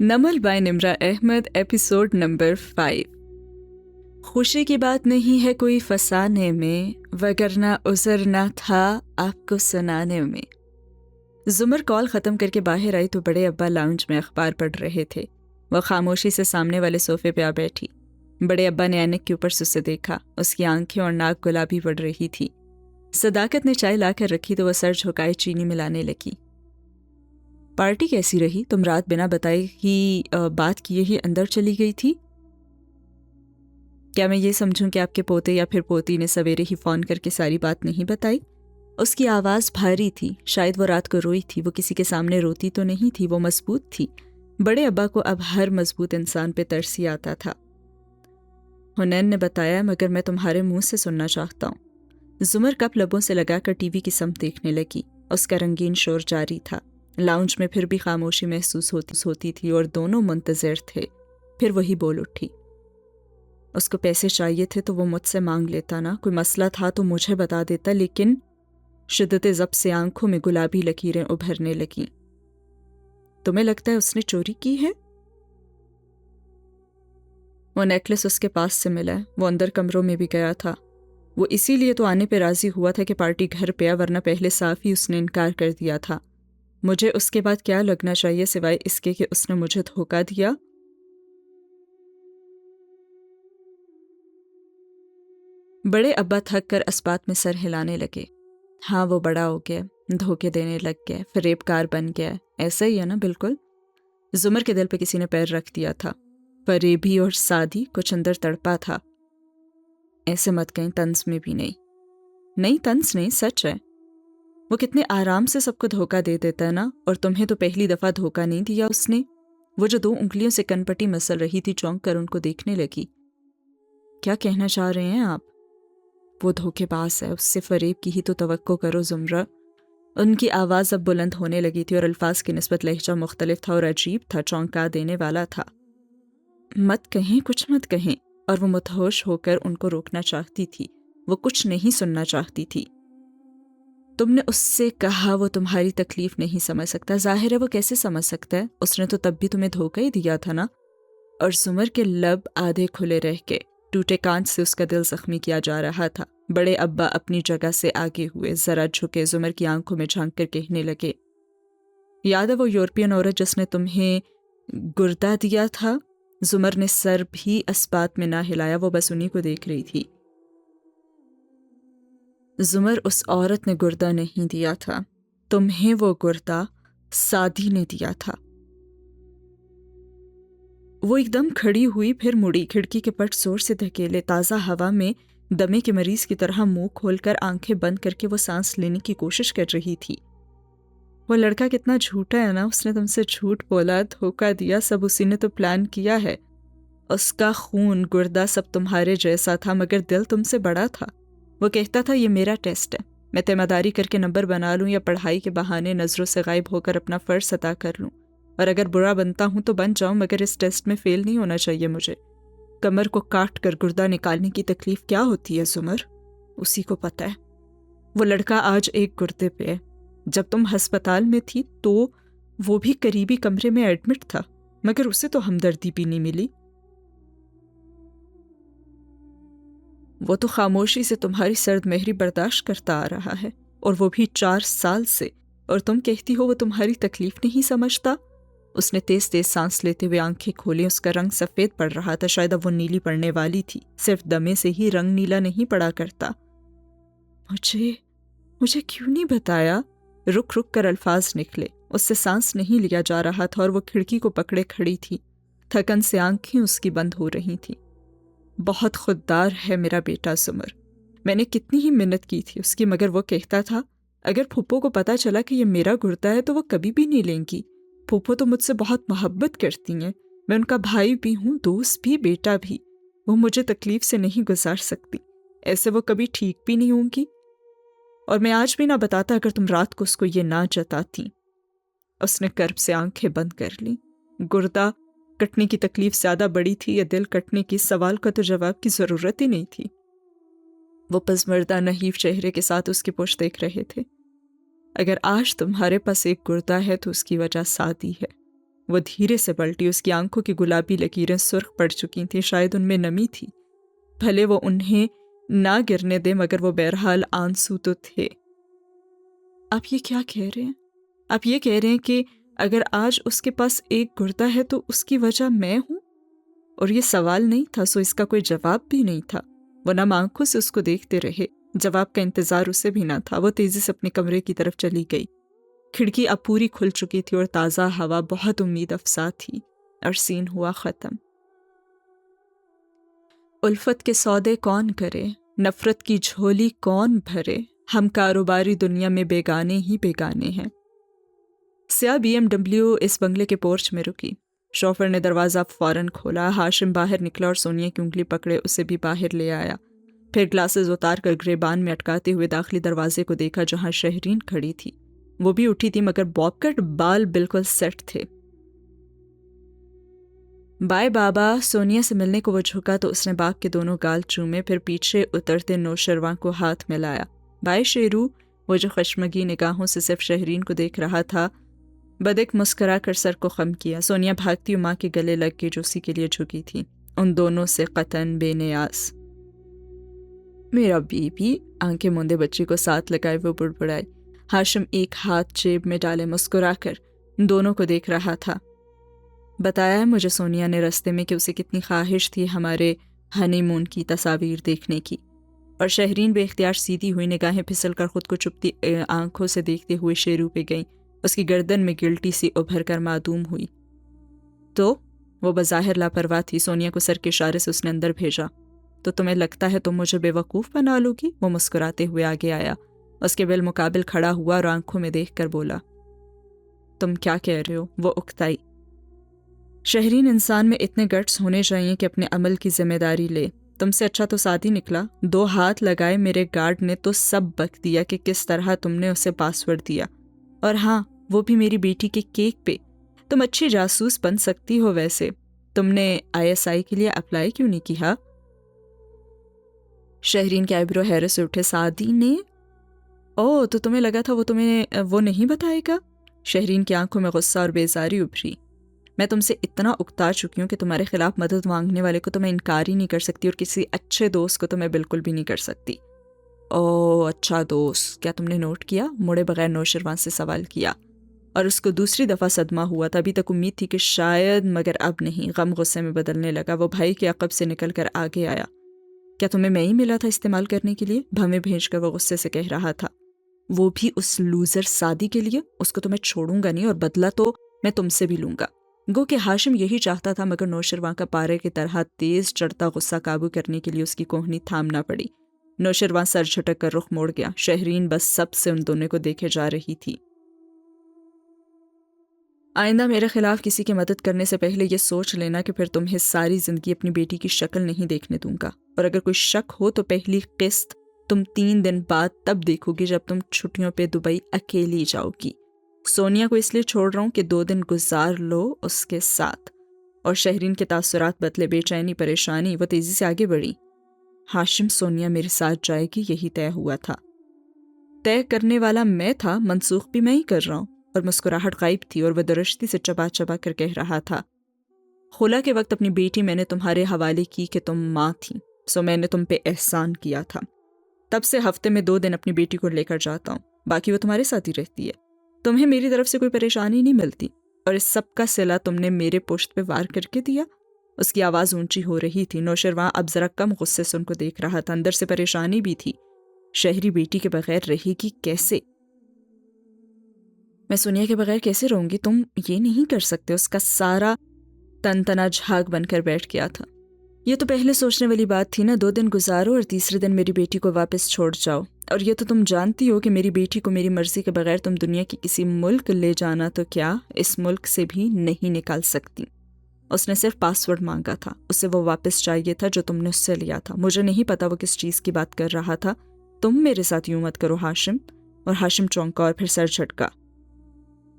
Naml by Nimra Ahmed, episode number 5۔ خوشی کی بات نہیں ہے کوئی فسانے میں، وگرنہ عذر نہ تھا آپ کو سنانے میں۔ زمر کال ختم کر کے باہر آئی تو بڑے ابا لاؤنج میں اخبار پڑھ رہے تھے۔ وہ خاموشی سے سامنے والے صوفے پہ آ بیٹھی۔ بڑے ابا نے اینک کے اوپر سے اسے دیکھا۔ اس کی آنکھیں اور ناک گلابی پڑ رہی تھی۔ صداقت نے چائے لا کر رکھی تو وہ سر جھکائے چینی ملانے لگی۔ پارٹی کیسی رہی؟ تم رات بنا بتائے ہی بات کیے ہی اندر چلی گئی تھی؟ کیا میں یہ سمجھوں کہ آپ کے پوتے یا پھر پوتی نے سویرے ہی فون کر کے ساری بات نہیں بتائی؟ اس کی آواز بھاری تھی، شاید وہ رات کو روئی تھی۔ وہ کسی کے سامنے روتی تو نہیں تھی، وہ مضبوط تھی۔ بڑے ابا کو اب ہر مضبوط انسان پہ ترسی آتا تھا۔ حنین نے بتایا، مگر میں تمہارے منہ سے سننا چاہتا ہوں۔ زمر کپ لبوں سے لگا کر ٹی وی کی سمت دیکھنے لگی۔ اس کا رنگین شور جاری تھا۔ لاؤنج میں پھر بھی خاموشی محسوس ہوتی تھی اور دونوں منتظر تھے۔ پھر وہی بول اٹھی، اس کو پیسے چاہیے تھے تو وہ مجھ سے مانگ لیتا نا، کوئی مسئلہ تھا تو مجھے بتا دیتا، لیکن شدت ضبط سے آنکھوں میں گلابی لکیریں ابھرنے لگیں۔ تمہیں لگتا ہے اس نے چوری کی ہے؟ وہ نیکلس اس کے پاس سے ملا ہے، وہ اندر کمروں میں بھی گیا تھا۔ وہ اسی لیے تو آنے پہ راضی ہوا تھا کہ پارٹی گھر پہ آ، ورنہ پہلے صاف ہی اس نے انکار کر دیا تھا۔ مجھے اس کے بعد کیا لگنا چاہیے سوائے اس کے کہ اس نے مجھے دھوکہ دیا؟ بڑے ابا تھک کر اسبات میں سر ہلانے لگے۔ ہاں، وہ بڑا ہو گیا، دھوکے دینے لگ گیا، فریب کار بن گیا۔ ایسا ہی ہے نا؟ بالکل۔ زمر کے دل پہ کسی نے پیر رکھ دیا تھا۔ فریبی اور سادی کچھ اندر تڑپا تھا۔ ایسے مت کہیں، طنز میں بھی نہیں طنز نہیں، سچ ہے۔ وہ کتنے آرام سے سب کو دھوکہ دے دیتا ہے نا، اور تمہیں تو پہلی دفعہ دھوکہ نہیں دیا اس نے۔ وہ جو 2 انگلیوں سے کنپٹی مسل رہی تھی چونک کر ان کو دیکھنے لگی۔ کیا کہنا چاہ رہے ہیں آپ؟ وہ دھوکے باز ہے، اس سے فریب کی ہی تو توقع کرو زمرہ۔ ان کی آواز اب بلند ہونے لگی تھی اور الفاظ کی نسبت لہجہ مختلف تھا اور عجیب تھا، چونکا دینے والا تھا۔ مت کہیں، کچھ مت کہیں۔ اور وہ مدہوش ہو کر ان کو روکنا چاہتی تھی، وہ کچھ نہیں سننا چاہتی تھی۔ تم نے اس سے کہا وہ تمہاری تکلیف نہیں سمجھ سکتا۔ ظاہر ہے وہ کیسے سمجھ سکتا ہے؟ اس نے تو تب بھی تمہیں دھوکہ ہی دیا تھا نا۔ اور زمر کے لب آدھے کھلے رہ کے ٹوٹے کانچ سے اس کا دل زخمی کیا جا رہا تھا۔ بڑے ابا اپنی جگہ سے آگے ہوئے، ذرا جھکے، زمر کی آنکھوں میں جھانک کر کہنے لگے، یاد ہے وہ یورپین عورت جس نے تمہیں گردہ دیا تھا؟ زمر نے سر بھی اسبات میں نہ ہلایا، وہ بس انہی کو دیکھ رہی تھی۔ زمر، اس عورت نے گردہ نہیں دیا تھا، تمہیں وہ گردہ سادی نے دیا تھا۔ وہ ایک دم کھڑی ہوئی، پھر مڑی، کھڑکی کے پٹ زور سے دھکیلے، تازہ ہوا میں دمے کے مریض کی طرح منہ کھول کر آنکھیں بند کر کے وہ سانس لینے کی کوشش کر رہی تھی۔ وہ لڑکا کتنا جھوٹا ہے نا، اس نے تم سے جھوٹ بولا، دھوکہ دیا، سب اسی نے تو پلان کیا ہے۔ اس کا خون، گردہ سب تمہارے جیسا تھا، مگر دل تم سے بڑا تھا۔ وہ کہتا تھا یہ میرا ٹیسٹ ہے، میں تیمارداری کر کے نمبر بنا لوں یا پڑھائی کے بہانے نظروں سے غائب ہو کر اپنا فرض ادا کر لوں، اور اگر برا بنتا ہوں تو بن جاؤں، مگر اس ٹیسٹ میں فیل نہیں ہونا چاہیے مجھے۔ کمر کو کاٹ کر گردہ نکالنے کی تکلیف کیا ہوتی ہے زمر؟ اسی کو پتہ ہے۔ وہ لڑکا آج ایک گردے پہ ہے۔ جب تم ہسپتال میں تھی تو وہ بھی قریبی کمرے میں ایڈمٹ تھا، مگر اسے تو ہمدردی بھی نہیں ملی۔ وہ تو خاموشی سے تمہاری سرد مہری برداشت کرتا آ رہا ہے، اور وہ بھی 4 سال سے، اور تم کہتی ہو وہ تمہاری تکلیف نہیں سمجھتا۔ اس نے تیز تیز سانس لیتے ہوئے آنکھیں کھولیں، اس کا رنگ سفید پڑ رہا تھا، شاید اب وہ نیلی پڑنے والی تھی، صرف دمے سے ہی رنگ نیلا نہیں پڑا کرتا۔ مجھے کیوں نہیں بتایا؟ رک رک کر الفاظ نکلے، اس سے سانس نہیں لیا جا رہا تھا اور وہ کھڑکی کو پکڑے کھڑی تھی، تھکن سے آنکھیں اس کی بند ہو رہی تھیں۔ بہت خوددار ہے میرا بیٹا زمر، میں نے کتنی ہی منت کی تھی اس کی، مگر وہ کہتا تھا اگر پھپھو کو پتا چلا کہ یہ میرا گردہ ہے تو وہ کبھی بھی نہیں لیں گی۔ پھپھو تو مجھ سے بہت محبت کرتی ہیں، میں ان کا بھائی بھی ہوں، دوست بھی، بیٹا بھی، وہ مجھے تکلیف سے نہیں گزار سکتی، ایسے وہ کبھی ٹھیک بھی نہیں ہوں گی، اور میں آج بھی نہ بتاتا اگر تم رات کو اس کو یہ نہ جتاتی۔ اس نے کرب سے آنکھیں بند کر لیں۔ گردہ کٹنے کی تکلیف زیادہ بڑی تھی یا دل کٹنے کی؟ سوال کا تو جواب کی ضرورت ہی نہیں تھی۔ وہ پزمردہ نحیف چہرے کے ساتھ اس کی پشت دیکھ رہے تھے۔ اگر آج تمہارے پاس ایک گردہ ہے تو اس کی وجہ سادی ہے، وہ دھیرے سے پلٹی، اس کی آنکھوں کی گلابی لکیریں سرخ پڑ چکی تھیں، شاید ان میں نمی تھی، بھلے وہ انہیں نہ گرنے دے مگر وہ بہرحال آنسو تو تھے۔ آپ یہ کیا کہہ رہے ہیں؟ آپ یہ کہہ رہے ہیں کہ اگر آج اس کے پاس ایک گردہ ہے تو اس کی وجہ میں ہوں؟ اور یہ سوال نہیں تھا، سو اس کا کوئی جواب بھی نہیں تھا۔ وہ نم آنکھوں سے اس کو دیکھتے رہے، جواب کا انتظار اسے بھی نہ تھا۔ وہ تیزی سے اپنے کمرے کی طرف چلی گئی۔ کھڑکی اب پوری کھل چکی تھی اور تازہ ہوا بہت امید افزا تھی، اور سین ہوا ختم۔ الفت کے سودے کون کرے، نفرت کی جھولی کون بھرے، ہم کاروباری دنیا میں بیگانے ہی بیگانے ہیں۔ سیاہ BMW اس بنگلے کے پورچ میں رکی۔ شوفر نے دروازہ فوراً کھولا۔ ہاشم باہر نکلا اور سونیا کی انگلی پکڑے اسے بھی باہر لے آیا۔ پھر گلاسز اتار کر گریبان میں اٹکاتے ہوئے داخلی دروازے کو دیکھا جہاں شہرین کھڑی تھی۔ وہ بھی اٹھی تھی مگر باب کٹ بال بالکل سیٹ تھے۔ بائے بابا، سونیا سے ملنے کو وہ جھکا تو اس نے باپ کے دونوں گال چومے، پھر پیچھے اترتے نوشرواں کو ہاتھ میں لایا۔ بائے شیرو، وہ جو خشمگی نگاہوں سے صرف شہرین کو دیکھ رہا تھا، بدک مسکرا کر سر کو خم کیا۔ سونیا بھاگتی ماں کے گلے لگ کے جو اسی کے لیے جھکی تھی، ان دونوں سے قطعاً بے نیاز۔ میرا بیبی، آنکھیں موندے بچی کو ساتھ لگائے وہ بڑبڑائی۔ ہاشم ایک ہاتھ جیب میں ڈالے مسکرا کر دونوں کو دیکھ رہا تھا۔ بتایا ہے مجھے سونیا نے رستے میں کہ اسے کتنی خواہش تھی ہمارے ہنی مون کی تصاویر دیکھنے کی۔ اور شہرین بے اختیار سیدھی ہوئی نگاہیں پھسل کر خود کو چپتی آنکھوں سے دیکھتے ہوئے شیرو پہ گئیں۔ اس کی گردن میں گلٹی سی ابھر کر معدوم ہوئی۔ تو وہ بظاہر لاپرواہ تھی۔ سونیا کو سر کے اشارے سے اس نے اندر بھیجا۔ تو تمہیں لگتا ہے تم مجھے بے وقوف بنا لو گی؟ وہ مسکراتے ہوئے آگے آیا، اس کے بالمقابل کھڑا ہوا اور آنکھوں میں دیکھ کر بولا۔ تم کیا کہہ رہے ہو؟ وہ اکتائی۔ شہرین انسان میں اتنے گٹس ہونے چاہیے کہ اپنے عمل کی ذمہ داری لے۔ تم سے اچھا تو ساتھ ہی نکلا۔ 2 ہاتھ لگائے میرے گارڈ نے تو سب بک دیا کہ کس طرح تم نے اسے پاسورڈ دیا، اور ہاں وہ بھی میری بیٹی کے کیک پہ۔ تم اچھی جاسوس بن سکتی ہو ویسے۔ تم نے ISI کے لیے اپلائی کیوں نہیں کیا؟ شہرین کے آئیبرو حیرت سے اٹھے۔ سعدی نے؟ او، تو تمہیں لگا تھا وہ تمہیں وہ نہیں بتائے گا؟ شہرین کی آنکھوں میں غصہ اور بیزاری ابھری۔ میں تم سے اتنا اکتا چکی ہوں کہ تمہارے خلاف مدد مانگنے والے کو تو میں انکار ہی نہیں کر سکتی، اور کسی اچھے دوست کو تو میں بالکل بھی نہیں کر سکتی۔ او اچھا دوست، کیا تم نے نوٹ کیا؟ مڑے بغیر نوشروان سے سوال کیا، اور اس کو دوسری دفعہ صدمہ ہوا تھا۔ ابھی تک امید تھی کہ شاید، مگر اب نہیں۔ غم غصے میں بدلنے لگا۔ وہ بھائی کے عقب سے نکل کر آگے آیا۔ کیا تمہیں میں ہی ملا تھا استعمال کرنے کے لیے؟ بھویں بھیج کر وہ غصے سے کہہ رہا تھا۔ وہ بھی اس لوزر سعدی کے لیے؟ اس کو تو میں چھوڑوں گا نہیں، اور بدلہ تو میں تم سے بھی لوں گا۔ گو کہ ہاشم یہی چاہتا تھا، مگر نوشرواں کا پارے کی طرح تیز چڑھتا غصہ قابو کرنے کے لیے اس کی کوہنی تھامنا پڑی۔ نوشرواں سر جھٹک کر رخ موڑ گیا۔ شہرین بس سب سے ان دونوں کو دیکھے جا رہی تھی۔ آئندہ میرے خلاف کسی کی مدد کرنے سے پہلے یہ سوچ لینا کہ پھر تمہیں ساری زندگی اپنی بیٹی کی شکل نہیں دیکھنے دوں گا، اور اگر کوئی شک ہو تو پہلی قسط تم 3 دن بعد تب دیکھو گی جب تم چھٹیوں پہ دبئی اکیلی جاؤ گی۔ سونیا کو اس لیے چھوڑ رہا ہوں کہ 2 دن گزار لو اس کے ساتھ۔ اور شہرین کے تاثرات بدلے، بے چینی، پریشانی۔ وہ تیزی سے آگے بڑھی۔ ہاشم، سونیا میرے ساتھ جائے گی، یہی طے ہوا تھا۔ طے کرنے والا میں تھا، منسوخ بھی میں ہی کر رہا ہوں۔ اور مسکراہٹ غائب تھی، اور وہ درشتی سے چبا چبا کر کہہ رہا تھا، خلا کے وقت اپنی بیٹی میں نے تمہارے حوالے کی کہ تم ماں تھی، سو میں نے تم پہ احسان کیا تھا۔ تب سے ہفتے میں 2 دن اپنی بیٹی کو لے کر جاتا ہوں، باقی وہ تمہارے ساتھ ہی رہتی ہے۔ تمہیں میری طرف سے کوئی پریشانی نہیں ملتی، اور اس سب کا صلہ تم نے میرے پشت پہ وار کر کے دیا۔ اس کی آواز اونچی ہو رہی تھی۔ نوشرواں اب ذرا کم غصے سے ان کو دیکھ رہا تھا، اندر سے پریشانی بھی تھی۔ شہری بیٹی کے بغیر رہے گی کیسے؟ میں سونیا کے بغیر کیسے رہوں گی؟ تم یہ نہیں کر سکتے۔ اس کا سارا تن تنا جھاگ بن کر بیٹھ گیا تھا۔ یہ تو پہلے سوچنے والی بات تھی نا، 2 دن گزارو اور تیسرے دن میری بیٹی کو واپس چھوڑ جاؤ۔ اور یہ تو تم جانتی ہو کہ میری بیٹی کو میری مرضی کے بغیر تم دنیا کی کسی ملک لے جانا تو کیا اس ملک سے بھی نہیں نکال سکتی۔ اس نے صرف پاسورڈ مانگا تھا، اسے وہ واپس چاہیے تھا جو تم نے اس سے لیا تھا۔ مجھے نہیں پتا وہ کس چیز کی بات کر رہا تھا۔ تم میرے ساتھ یوں مت کرو ہاشم۔ اور ہاشم چونکا اور پھر سر جھٹکا۔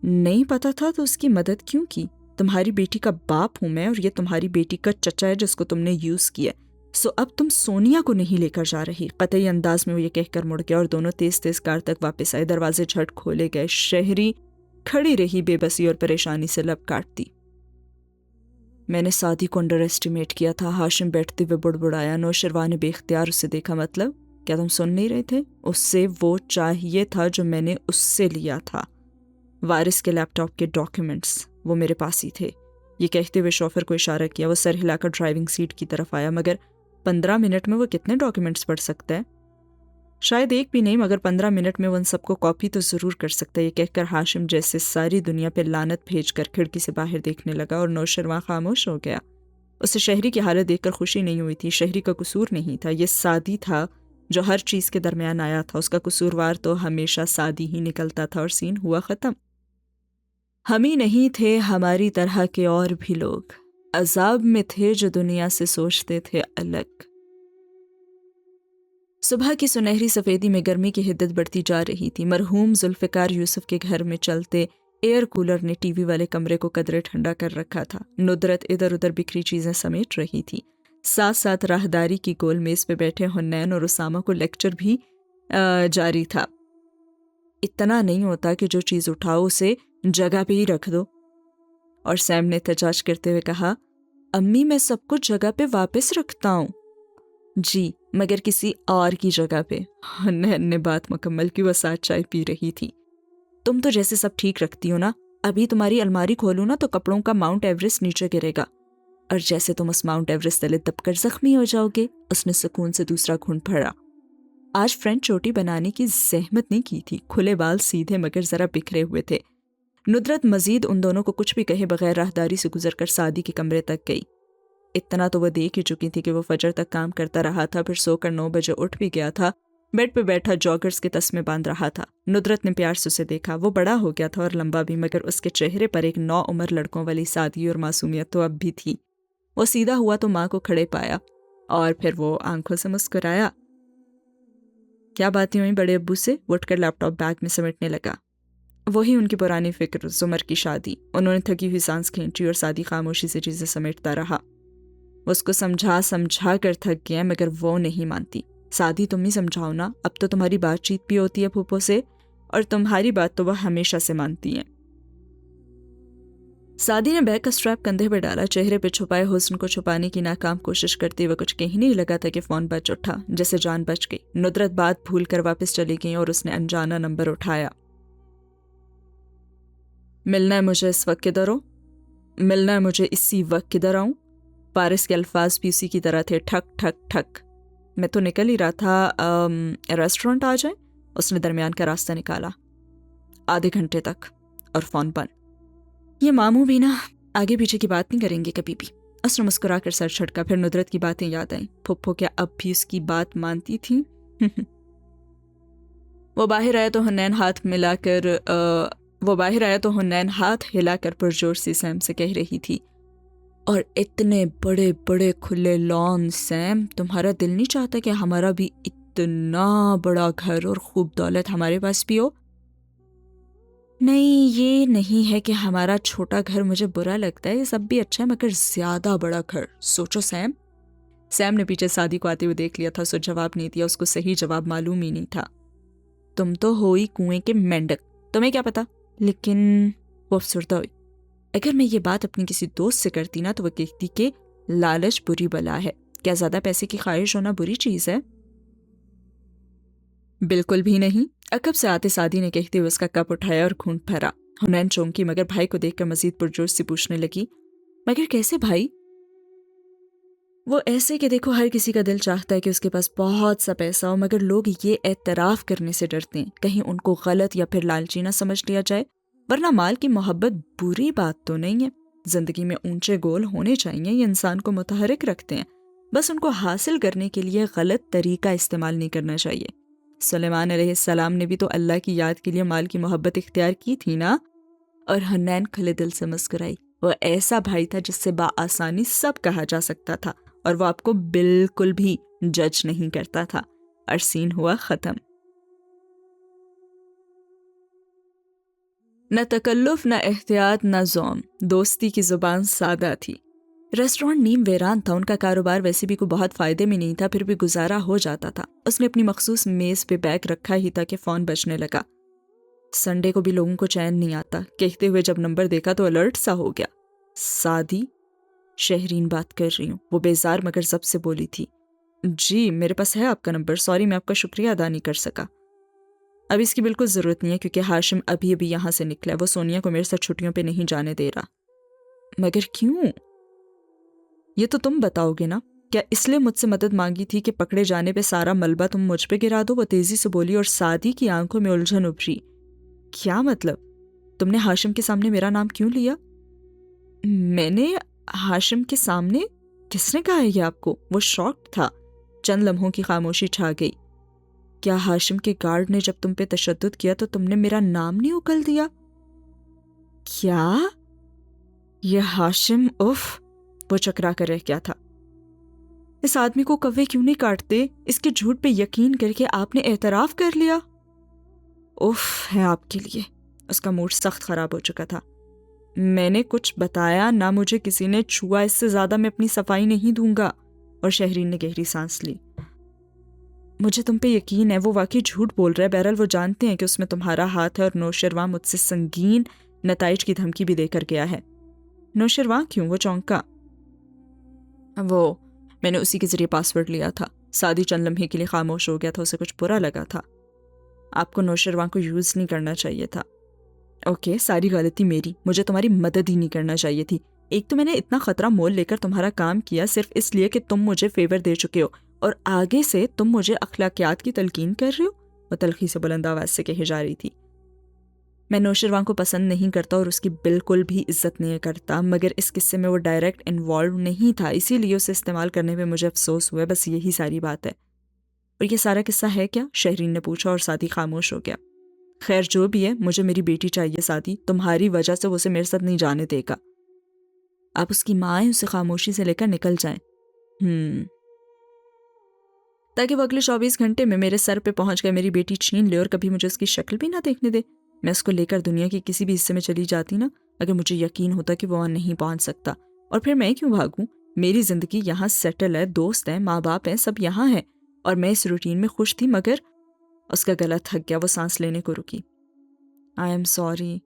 نہیں پتا تھا تو اس کی مدد کیوں کی؟ تمہاری بیٹی کا باپ ہوں میں، اور یہ تمہاری بیٹی کا چچا ہے جس کو تم نے یوز کیا، سو اب تم سونیا کو نہیں لے کر جا رہی۔ قطعی انداز میں وہ یہ کہہ کر مڑ گیا، اور دونوں تیز تیز کار تک واپس آئے۔ دروازے جھٹ کھولے گئے۔ شہری کھڑی رہی بے بسی اور پریشانی سے لب کاٹتی۔ میں نے سعدی کو انڈر ایسٹیمیٹ کیا تھا، ہاشم بیٹھتے ہوئے بڑبڑایا۔ نوشروان نے بے اختیار اسے دیکھا۔ مطلب کیا تم سن نہیں رہے تھے؟ اس سے وہ چاہیے تھا جو میں نے اس سے لیا تھا، وارث کے لیپ ٹاپ کے ڈاکیومنٹس، وہ میرے پاس ہی تھے۔ یہ کہتے ہوئے شوفر کو اشارہ کیا۔ وہ سر ہلا کر ڈرائیونگ سیٹ کی طرف آیا۔ مگر 15 منٹ میں وہ کتنے ڈاکیومنٹس پڑھ سکتا ہے؟ شاید ایک بھی نہیں، مگر 15 منٹ میں وہ ان سب کو کاپی تو ضرور کر سکتا ہے۔ یہ کہہ کر ہاشم جیسے ساری دنیا پہ لعنت بھیج کر کھڑکی سے باہر دیکھنے لگا، اور نوشرواں خاموش ہو گیا۔ اسے شہری کی حالت دیکھ کر خوشی نہیں ہوئی تھی۔ شہری کا قصور نہیں تھا، یہ سعدی تھا جو ہر چیز کے درمیان آیا تھا۔ اس کا قصوروار تو ہمیشہ سعدی ہی نکلتا تھا، اور سین ہوا ختم۔ ہم ہی نہیں تھے، ہماری طرح کے اور بھی لوگ عذاب میں تھے جو دنیا سے سوچتے تھے الگ۔ صبح کی سنہری سفیدی میں گرمی کی حدت بڑھتی جا رہی تھی۔ مرحوم ذوالفقار یوسف کے گھر میں چلتے ایئر کولر نے ٹی وی والے کمرے کو قدرے ٹھنڈا کر رکھا تھا۔ ندرت ادھر ادھر بکھری چیزیں سمیٹ رہی تھی۔ ساتھ ساتھ راہداری کی گول میز پہ بیٹھے حنین اور اسامہ کو لیکچر بھی جاری تھا۔ اتنا نہیں ہوتا کہ جو چیز اٹھاؤ اسے جگہ پہ ہی رکھ دو؟ اور سیم نے احتجاج کرتے ہوئے کہا، امی میں سب کچھ جگہ پہ واپس رکھتا ہوں۔ جی، مگر کسی اور کی جگہ پہ۔ حنین نے بات مکمل کی، وہ ساتھ چائے پی رہی تھی۔ تم تو جیسے سب ٹھیک رکھتی ہو نا، ابھی تمہاری الماری کھولوں نا تو کپڑوں کا ماؤنٹ ایوریسٹ نیچے گرے گا، اور جیسے تم اس ماؤنٹ ایوریسٹ تلے دب کر زخمی ہو جاؤ گے۔ اس نے سکون سے دوسرا گھونٹ بھرا۔ آج فرینڈ چوٹی بنانے کی زحمت نہیں کی تھی۔ کھلے بال سیدھے مگر ذرا بکھرے ہوئے تھے۔ ندرت مزید ان دونوں کو کچھ بھی کہے بغیر راہداری سے گزر کر سعدی کے کمرے تک گئی۔ اتنا تو وہ دیکھ ہی چکی تھی کہ وہ فجر تک کام کرتا رہا تھا، پھر سو کر 9 بجے اٹھ بھی گیا تھا۔ بیڈ پہ بیٹھا جاگرز کے تسمے باندھ رہا تھا۔ ندرت نے پیار سے اسے دیکھا۔ وہ بڑا ہو گیا تھا اور لمبا بھی، مگر اس کے چہرے پر ایک نوعمر لڑکوں والی سادگی اور معصومیت تو اب بھی تھی۔ وہ سیدھا ہوا تو ماں کو کھڑے پایا، اور پھر وہ آنکھوں سے مسکرایا۔ کیا باتیں ہوئیں بڑے ابو سے؟ وہ اٹھ کر لیپ ٹاپ بیگ میں سمیٹنے لگا۔ وہی ان کی پرانی فکر، زمر کی شادی۔ انہوں نے تھکی ہوئی سانس کھینچی، اور سعدی خاموشی سے چیزیں سمیٹتا رہا۔ وہ اس کو سمجھا کر تھک گیا، مگر وہ نہیں مانتی۔ سعدی تم ہی سمجھاؤ نا، اب تو تمہاری بات چیت بھی ہوتی ہے پھوپھو سے، اور تمہاری بات تو وہ ہمیشہ سے مانتی ہیں۔ سعدی نے بیگ کا سٹریپ کندھے پہ ڈالا، چہرے پہ چھپائے حسن کو چھپانے کی ناکام کوشش کرتے ہوئے کچھ کہنے ہی لگا تھا کہ فون بج اٹھا، جیسے جان بچ گئی۔ ندرت بات بھول کر واپس چلی گئی، اور اس نے انجانا نمبر اٹھایا۔ ملنا ہے مجھے اس وقت کدھر ہو؟ ملنا ہے مجھے اسی وقت کدھر آؤں؟ پارس کے الفاظ بھی اسی کی طرح تھے، ٹھک ٹھک ٹھک۔ میں تو نکل ہی رہا تھا، ریسٹورنٹ آ جائیں؟ اس نے درمیان کا راستہ نکالا۔ آدھے گھنٹے تک، اور فون بند۔ یہ ماموں بھی نا آگے پیچھے کی بات نہیں کریں گے کبھی بھی۔ اس نے مسکرا کر سر چھٹکا، پھر ندرت کی باتیں یاد آئیں۔ پھپھو کیا اب بھی اس کی بات مانتی تھی؟ وہ باہر آیا تو حنین ہاتھ ہلا کر پرجوش سی سیم سے کہہ رہی تھی، اور اتنے بڑے بڑے کھلے لان سیم، تمہارا دل نہیں چاہتا کہ ہمارا بھی اتنا بڑا گھر اور خوب دولت ہمارے پاس بھی ہو؟ نہیں، یہ نہیں ہے کہ ہمارا چھوٹا گھر مجھے برا لگتا ہے، یہ سب بھی اچھا ہے، مگر زیادہ بڑا گھر سوچو سیم۔ سیم نے پیچھے سعدی کو آتے ہوئے دیکھ لیا تھا، سو جواب نہیں دیا۔ اس کو صحیح جواب معلوم ہی نہیں تھا۔ تم تو ہوئی کنویں کے مینڈک، تمہیں کیا پتا؟ لیکن وہ افسردہ ہوئی۔ اگر میں یہ بات اپنی کسی دوست سے کرتی نا تو وہ کہتی کہ لالچ بری بلا ہے۔ کیا زیادہ پیسے کی خواہش ہونا بری چیز ہے؟ بالکل بھی نہیں، عقب سے آتے سعدی نے کہتے ہوئے اس کا کپ اٹھایا اور گھونٹ بھرا۔ حنین چونکی، مگر بھائی کو دیکھ کر مزید پرجوش سے پوچھنے لگی، مگر کیسے بھائی؟ وہ ایسے کہ دیکھو، ہر کسی کا دل چاہتا ہے کہ اس کے پاس بہت سا پیسہ ہو، مگر لوگ یہ اعتراف کرنے سے ڈرتے ہیں، کہیں ان کو غلط یا پھر لالچی نہ سمجھ لیا جائے۔ ورنہ مال کی محبت بری بات تو نہیں ہے۔ زندگی میں اونچے گول ہونے چاہیے، یہ انسان کو متحرک رکھتے ہیں، بس ان کو حاصل کرنے کے لیے غلط طریقہ استعمال نہیں کرنا چاہیے۔ سلیمان علیہ السلام نے بھی تو اللہ کی یاد کے لیے مال کی محبت اختیار کی تھی نا۔ اور حنین کھلے دل سے مسکرائی۔ وہ ایسا بھائی تھا جس سے بآسانی سب کہا جا سکتا تھا، اور وہ آپ کو بالکل بھی جج نہیں کرتا تھا۔ اور سین ہوا ختم۔ نہ تکلف، نہ احتیاط، نہ زوم، دوستی کی زبان سادہ تھی۔ ریسٹورانٹ نیم ویران تھا، ان کا کاروبار ویسے بھی کوئی بہت فائدے میں نہیں تھا، پھر بھی گزارا ہو جاتا تھا۔ اس نے اپنی مخصوص میز پہ بیگ رکھا ہی تھا کہ فون بجنے لگا۔ سنڈے کو بھی لوگوں کو چین نہیں آتا، کہتے ہوئے جب نمبر دیکھا تو الرٹ سا ہو گیا۔ سعدی؟ شہرین بات کر رہی ہوں، وہ بیزار مگر ضبط سے بولی تھی۔ جی میرے پاس ہے آپ کا نمبر، سوری میں آپ کا شکریہ ادا نہیں کر سکا۔ اب اس کی بالکل ضرورت نہیں ہے کیونکہ ہاشم ابھی ابھی یہاں سے نکلا ہے، وہ سونیا کو میرے ساتھ چھٹیوں پہ نہیں جانے دے رہا۔ مگر کیوں؟ یہ تو تم بتاؤ گے نا۔ کیا اس لیے مجھ سے مدد مانگی تھی کہ پکڑے جانے پہ سارا ملبہ تم مجھ پہ گرا دو؟ وہ تیزی سے بولی اور سعدی کی آنکھوں میں الجھن ابھری۔ کیا مطلب؟ تم نے ہاشم کے سامنے میرا نام کیوں لیا؟ میں نے ہاشم کے سامنے؟ کس نے کہا ہے یہ آپ کو؟ وہ شاکڈ تھا۔ چند لمحوں کی خاموشی چھا گئی۔ کیا ہاشم کے گارڈ نے جب تم پہ تشدد کیا تو تم نے میرا نام نہیں اکل دیا؟ کیا؟ یہ ہاشم اف! وہ چکرا کر رہ گیا تھا۔ اس آدمی کو کوے کیوں نہیں کاٹتے؟ اس کے جھوٹ پہ یقین کر کے آپ نے اعتراف کر لیا۔ اف ہے آپ کے لیے۔ اس کا موڈ سخت خراب ہو چکا تھا۔ میں نے کچھ بتایا نہ، مجھے کسی نے چھوا، اس سے زیادہ میں اپنی صفائی نہیں دوں گا۔ اور شہرین نے گہری سانس لی۔ مجھے تم پہ یقین ہے، وہ واقعی جھوٹ بول رہا ہے۔ بہرحال وہ جانتے ہیں کہ اس میں تمہارا ہاتھ ہے، اور نوشرواں مجھ سے سنگین نتائج کی دھمکی بھی دے کر گیا ہے۔ نوشرواں کیوں؟ وہ چونکا۔ وہ میں نے اسی کے ذریعے پاسورڈ لیا تھا۔ سعدی چند لمحے کے لیے خاموش ہو گیا تھا، اسے کچھ برا لگا تھا۔ آپ کو نوشرواں کو یوز نہیں کرنا چاہیے تھا۔ اوکے، ساری غلطی میری، مجھے تمہاری مدد ہی نہیں کرنا چاہیے تھی۔ ایک تو میں نے اتنا خطرہ مول لے کر تمہارا کام کیا صرف اس لیے کہ تم مجھے فیور دے چکے ہو، اور آگے سے تم مجھے اخلاقیات کی تلقین کر رہے ہو۔ وہ تلخی سے بلند آواز سے کہی جا رہی تھی۔ میں نوشرواں کو پسند نہیں کرتا اور اس کی بالکل بھی عزت نہیں کرتا، مگر اس قصے میں وہ ڈائریکٹ انوالو نہیں تھا، اسی لیے اسے استعمال کرنے پہ مجھے افسوس ہوا، بس یہی ساری بات ہے۔ اور یہ سارا قصہ ہے کیا؟ شہرین نے پوچھا اور سعدی خاموش ہو گیا۔ خیر جو بھی ہے، مجھے میری بیٹی چاہیے سعدی، تمہاری وجہ سے وہ اسے میرے ساتھ نہیں جانے دے گا۔ آپ اس کی ماں ہیں، اسے خاموشی سے لے کر نکل جائیں۔ تاکہ وہ اگلے 24 گھنٹے میں میرے سر پہ پہنچ کر میری بیٹی چھین لے اور کبھی مجھے اس کی شکل بھی نہ دیکھنے دے۔ میں اس کو لے کر دنیا کے کسی بھی حصے میں چلی جاتی نا، اگر مجھے یقین ہوتا کہ وہ وہاں نہیں پہنچ سکتا۔ اور پھر میں کیوں بھاگوں؟ میری زندگی یہاں سیٹل ہے، دوست ہیں، ماں باپ ہیں، سب یہاں ہیں، اور میں اس روٹین میں خوش تھی۔ مگر اس کا گلا تھک گیا، وہ سانس لینے کو رکی۔ I am sorry.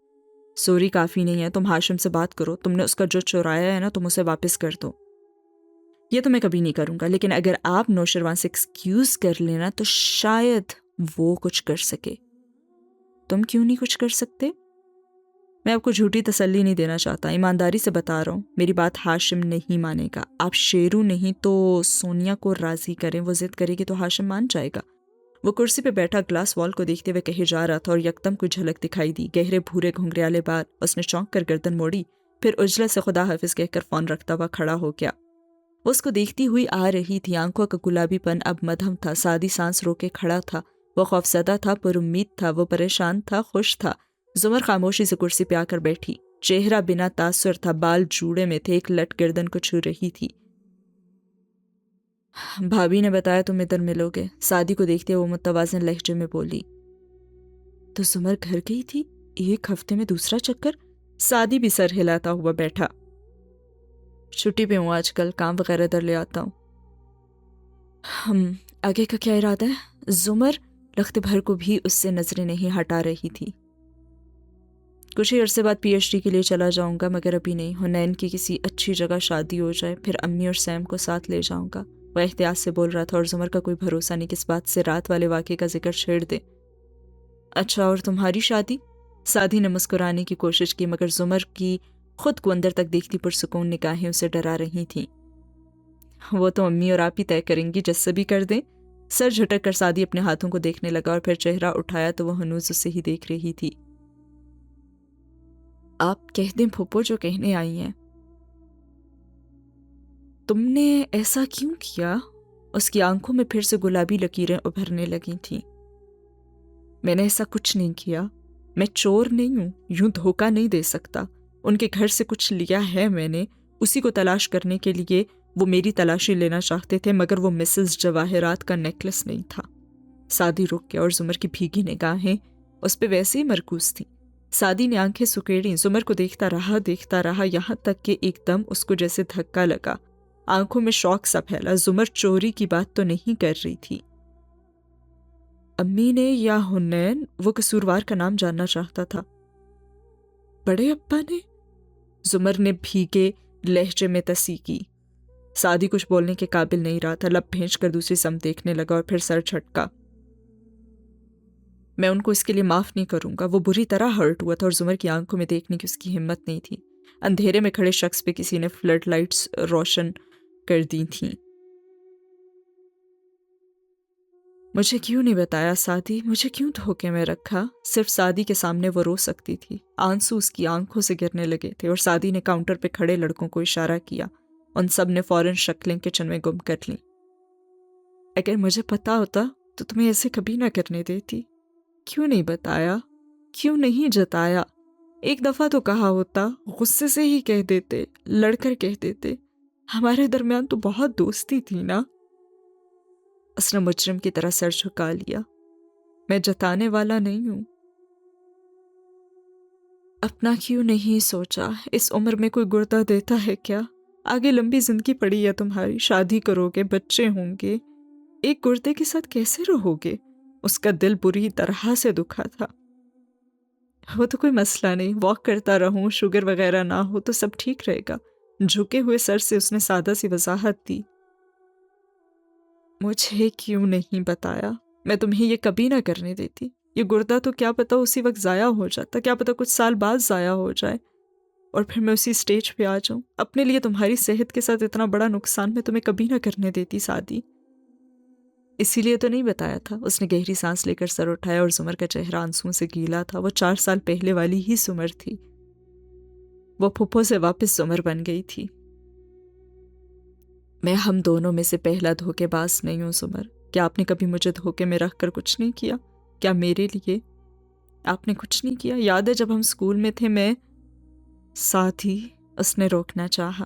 سوری کافی نہیں ہے، تم ہاشم سے بات کرو، تم نے اس کا جو چورایا ہے نا، تم اسے واپس کر دو۔ یہ تو میں کبھی نہیں کروں گا، لیکن اگر آپ نوشرواں سے ایکسکیوز کر لینا تو شاید وہ کچھ کر سکے۔ تم کیوں نہیں کچھ کر سکتے؟ میں آپ کو جھوٹی تسلی نہیں دینا چاہتا، ایمانداری سے بتا رہا ہوں، میری بات ہاشم نہیں مانے گا۔ آپ شیرو نہیں تو سونیا کو راضی کریں، وہ ضد کرے گی تو ہاشم مان جائے گا۔ وہ کرسی پہ بیٹھا گلاس وال کو دیکھتے ہوئے کہے جا رہا تھا، اور یکدم کوئی جھلک دکھائی دی، گہرے بھورے گھنگریالے بال۔ اس نے چونک کر گردن موڑی، پھر عجلت سے خدا حافظ کہہ کر فون رکھتا ہوا کھڑا ہو گیا۔ وہ اس کو دیکھتی ہوئی آ رہی تھی، آنکھوں کا گلابی پن اب مدھم تھا۔ سعدی سانس رو کے کھڑا تھا، وہ خوفزدہ تھا، پر امید تھا، وہ پریشان تھا، خوش تھا۔ زمر خاموشی سے کرسی پہ آ کر بیٹھی، چہرہ بنا تاثر تھا، بال جوڑے میں تھے، ایک لٹ گردن کو چھو رہی تھی۔ بھابھی نے بتایا تم ادھر ملو گے، سعدی کو دیکھتے وہ متوازن لہجے میں بولی۔ تو زمر گھر گئی تھی؟ ایک ہفتے میں دوسرا چکر؟ سعدی بھی سر ہلاتا ہوا بیٹھا۔ چھٹی پہ ہوں آج کل، کام وغیرہ ادھر لے آتا ہوں۔ آگے کا کیا ارادہ ہے؟ زمر لخت بھر کو بھی اس سے نظریں نہیں ہٹا رہی تھی۔ کچھ ہی عرصے بعد پی ایچ ڈی کے لیے چلا جاؤں گا، مگر ابھی نہیں۔ حنین کی کسی اچھی جگہ شادی ہو جائے، پھر امی اور سیم کو ساتھ لے جاؤں گا۔ وہ احتیاط سے بول رہا تھا، اور زمر کا کوئی بھروسہ نہیں کس بات سے رات والے واقعے کا ذکر چھیڑ دے۔ اچھا، اور تمہاری شادی؟ سعدی نے مسکرانے کی کوشش کی، مگر زمر کی خود کو اندر تک دیکھتی پرسکون نگاہیں اسے ڈرا رہی تھیں۔ وہ تو امی اور آپ ہی طے کریں گی، جس سے بھی کر دیں۔ سر جھٹک کر سعدی اپنے ہاتھوں کو دیکھنے لگا، اور پھر چہرہ اٹھایا تو وہ ہنوز اسے ہی دیکھ رہی تھی۔ آپ کہہ دیں پھوپھو جو کہنے آئی ہیں۔ تم نے ایسا کیوں کیا؟ اس کی آنکھوں میں پھر سے گلابی لکیریں ابھرنے لگی تھیں۔ میں نے ایسا کچھ نہیں کیا، میں چور نہیں ہوں، یوں دھوکہ نہیں دے سکتا۔ ان کے گھر سے کچھ لیا ہے میں نے، اسی کو تلاش کرنے کے لیے وہ میری تلاشی لینا چاہتے تھے، مگر وہ مسز جواہرات کا نیکلس نہیں تھا۔ سعدی رک گیا، اور زمر کی بھیگی نگاہیں اس پہ ویسے ہی مرکوز تھیں۔ سعدی نے آنکھیں سکیڑیں، زمر کو دیکھتا رہا، یہاں تک کہ ایک دم اس کو جیسے دھکا لگا، آنکھوں میں شوق سا پھیلا۔ زمر چوری کی بات تو نہیں کر رہی تھی؟ امی نے یا حنین؟ وہ قصوروار کا نام جاننا چاہتا تھا۔ بڑے ابا نے؟ زمر نے بھیگے لہجے میں تصحیح کی۔ سعدی کچھ بولنے کے قابل نہیں رہا تھا، لب بھینچ کر دوسری سمت دیکھنے لگا اور پھر سر جھٹکا۔ میں ان کو اس کے لیے معاف نہیں کروں گا، وہ بری طرح ہرٹ ہوا تھا اور زمر کی آنکھوں میں دیکھنے کی اس کی ہمت نہیں تھی۔ اندھیرے میں کھڑے شخص پہ کسی نے فلڈ لائٹس روشن کر دی تھیں۔ مجھے کیوں نہیں بتایا سعدی، مجھے کیوں دھوکے میں رکھا؟ صرف سعدی کے سامنے وہ رو سکتی تھی۔ آنسو اس کی آنکھوں سے گرنے لگے تھے اور سعدی نے کاؤنٹر پہ کھڑے لڑکوں کو اشارہ کیا۔ ان سب نے فوراً شکلیں کچن میں گم کر لیں۔ اگر مجھے پتا ہوتا تو تمہیں ایسے کبھی نہ کرنے دیتی۔ کیوں نہیں بتایا؟ کیوں نہیں جتایا؟ ایک دفعہ تو کہا ہوتا، غصے سے ہی کہہ دیتے، لڑ کر کہہ دیتے۔ ہمارے درمیان تو بہت دوستی تھی نا۔ اس نے مجرم کی طرح سر جھکا لیا۔ میں جتانے والا نہیں ہوں۔ اپنا کیوں نہیں سوچا؟ اس عمر میں کوئی گردہ دیتا ہے کیا؟ آگے لمبی زندگی پڑی ہے تمہاری، شادی کرو گے، بچے ہوں گے، ایک گردے کے ساتھ کیسے رہو گے؟ اس کا دل بری طرح سے دکھا تھا۔ وہ تو کوئی مسئلہ نہیں، واک کرتا رہوں، شوگر وغیرہ نہ ہو تو سب ٹھیک رہے گا۔ جھکے ہوئے سر سے اس نے سادہ سی وضاحت دی۔ مجھے کیوں نہیں بتایا؟ میں تمہیں یہ کبھی نہ کرنے دیتی۔ یہ گردہ تو کیا پتا اسی وقت ضائع ہو جاتا، کیا پتا کچھ سال بعد ضائع ہو جائے اور پھر میں اسی سٹیج پہ آ جاؤں۔ اپنے لیے تمہاری صحت کے ساتھ اتنا بڑا نقصان میں تمہیں کبھی نہ کرنے دیتی سعدی۔ اسی لیے تو نہیں بتایا تھا۔ اس نے گہری سانس لے کر سر اٹھایا اور زمر کا چہرہ آنسوؤں سے گیلا تھا۔ وہ 4 سال پہلے والی ہی زمر تھی۔ وہ پھپھو سے واپس زمر بن گئی تھی۔ میں ہم دونوں میں سے پہلا دھوکے باز نہیں ہوں زمر۔ کیا آپ نے کبھی مجھے دھوکے میں رکھ کر کچھ نہیں کیا؟ کیا میرے لیے آپ نے کچھ نہیں کیا؟ یاد ہے جب ہم اسکول میں تھے، میں ساتھ ہی اس نے روکنا چاہا۔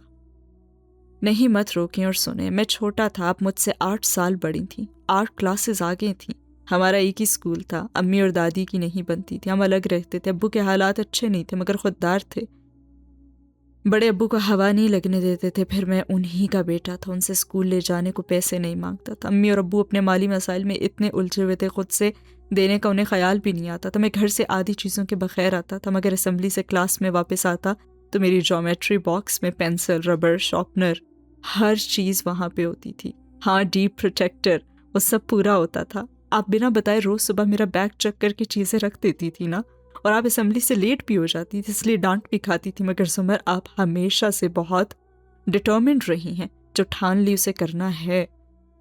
نہیں، مت روکیں اور سنیں۔ میں چھوٹا تھا، آپ مجھ سے 8 سال بڑی تھیں، 8 کلاسز آگے تھیں۔ ہمارا ایک ہی اسکول تھا، امی اور دادی کی نہیں بنتی تھی، ہم الگ رہتے تھے۔ ابو کے حالات اچھے نہیں تھے مگر خوددار تھے۔ بڑے ابو کو ہوا نہیں لگنے دیتے تھے، پھر میں انہی کا بیٹا تھا، ان سے اسکول لے جانے کو پیسے نہیں مانگتا تھا۔ امی اور ابو اپنے مالی مسائل میں اتنے الجھے ہوئے تھے، خود سے دینے کا انہیں خیال بھی نہیں آتا تھا۔ میں گھر سے آدھی چیزوں کے بغیر آتا تھا، مگر اسمبلی سے کلاس میں واپس آتا تو میری جیومیٹری باکس میں پینسل، ربڑ، شارپنر، ہر چیز وہاں پہ ہوتی تھی۔ ہاں، ڈیپ پروٹیکٹر، وہ سب پورا ہوتا تھا۔ آپ بنا بتائے روز صبح میرا بیگ چیک کر کے چیزیں رکھ دیتی تھی نا، اور آپ اسمبلی سے لیٹ بھی ہو جاتی تھی، اس لیے ڈانٹ بھی کھاتی تھی۔ مگر زمر، آپ ہمیشہ سے بہت ڈٹرمنڈ رہی ہیں، جو ٹھان لی اسے کرنا ہے۔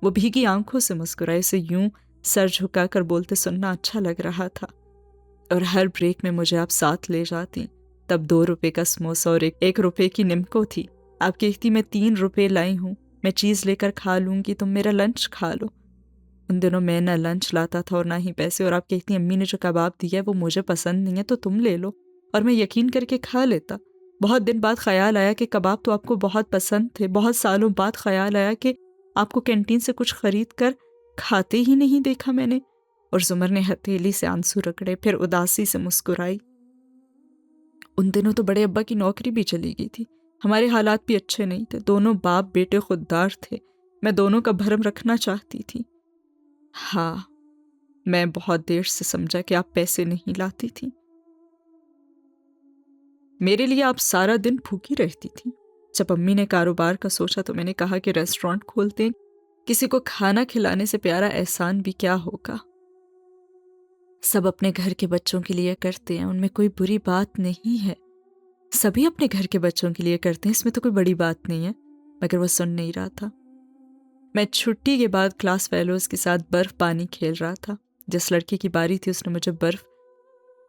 وہ بھیگی آنکھوں سے مسکرائے، اسے یوں سر جھکا کر بولتے سننا اچھا لگ رہا تھا۔ اور ہر بریک میں مجھے آپ ساتھ لے جاتی۔ تب 2 روپے کا سموسا اور 1 روپے کی نمکو تھی۔ آپ کہتی میں 3 روپے لائی ہوں، میں چیز لے کر کھا لوں گی، تم میرا لنچ کھا لو۔ ان دنوں میں نہ لنچ لاتا تھا اور نہ ہی پیسے، اور آپ کہتی امی نے جو کباب دیا ہے وہ مجھے پسند نہیں ہے تو تم لے لو، اور میں یقین کر کے کھا لیتا۔ بہت دن بعد خیال آیا کہ کباب تو آپ کو بہت پسند تھے۔ بہت سالوں بعد خیال آیا کہ آپ کو کینٹین سے کچھ خرید کر کھاتے ہی نہیں دیکھا میں نے۔ اور زمر نے ہتھیلی سے آنسو رگڑے، پھر اداسی سے مسکرائی۔ ان دنوں تو بڑے ابا کی نوکری بھی چلی گئی تھی، ہمارے حالات بھی اچھے نہیں تھے، دونوں باپ بیٹے خوددار تھے، میں دونوں کا بھرم رکھنا چاہتی تھی۔ ہاں، میں بہت دیر سے سمجھا کہ آپ پیسے نہیں لاتی تھی۔ میرے لیے آپ سارا دن بھوکی رہتی تھی۔ جب امی نے کاروبار کا سوچا تو میں نے کہا کہ ریسٹورانٹ کھولتے ہیں، کسی کو کھانا کھلانے سے پیارا احسان بھی کیا ہوگا۔ سب اپنے گھر کے بچوں کے لیے کرتے ہیں، ان میں کوئی بری بات نہیں ہے، سبھی اپنے گھر کے بچوں کے لیے کرتے ہیں، اس میں تو کوئی بڑی بات نہیں ہے۔ مگر وہ سن نہیں رہا تھا۔ میں چھٹی کے بعد کلاس فیلوز کے ساتھ برف پانی کھیل رہا تھا۔ جس لڑکی کی باری تھی اس نے مجھے برف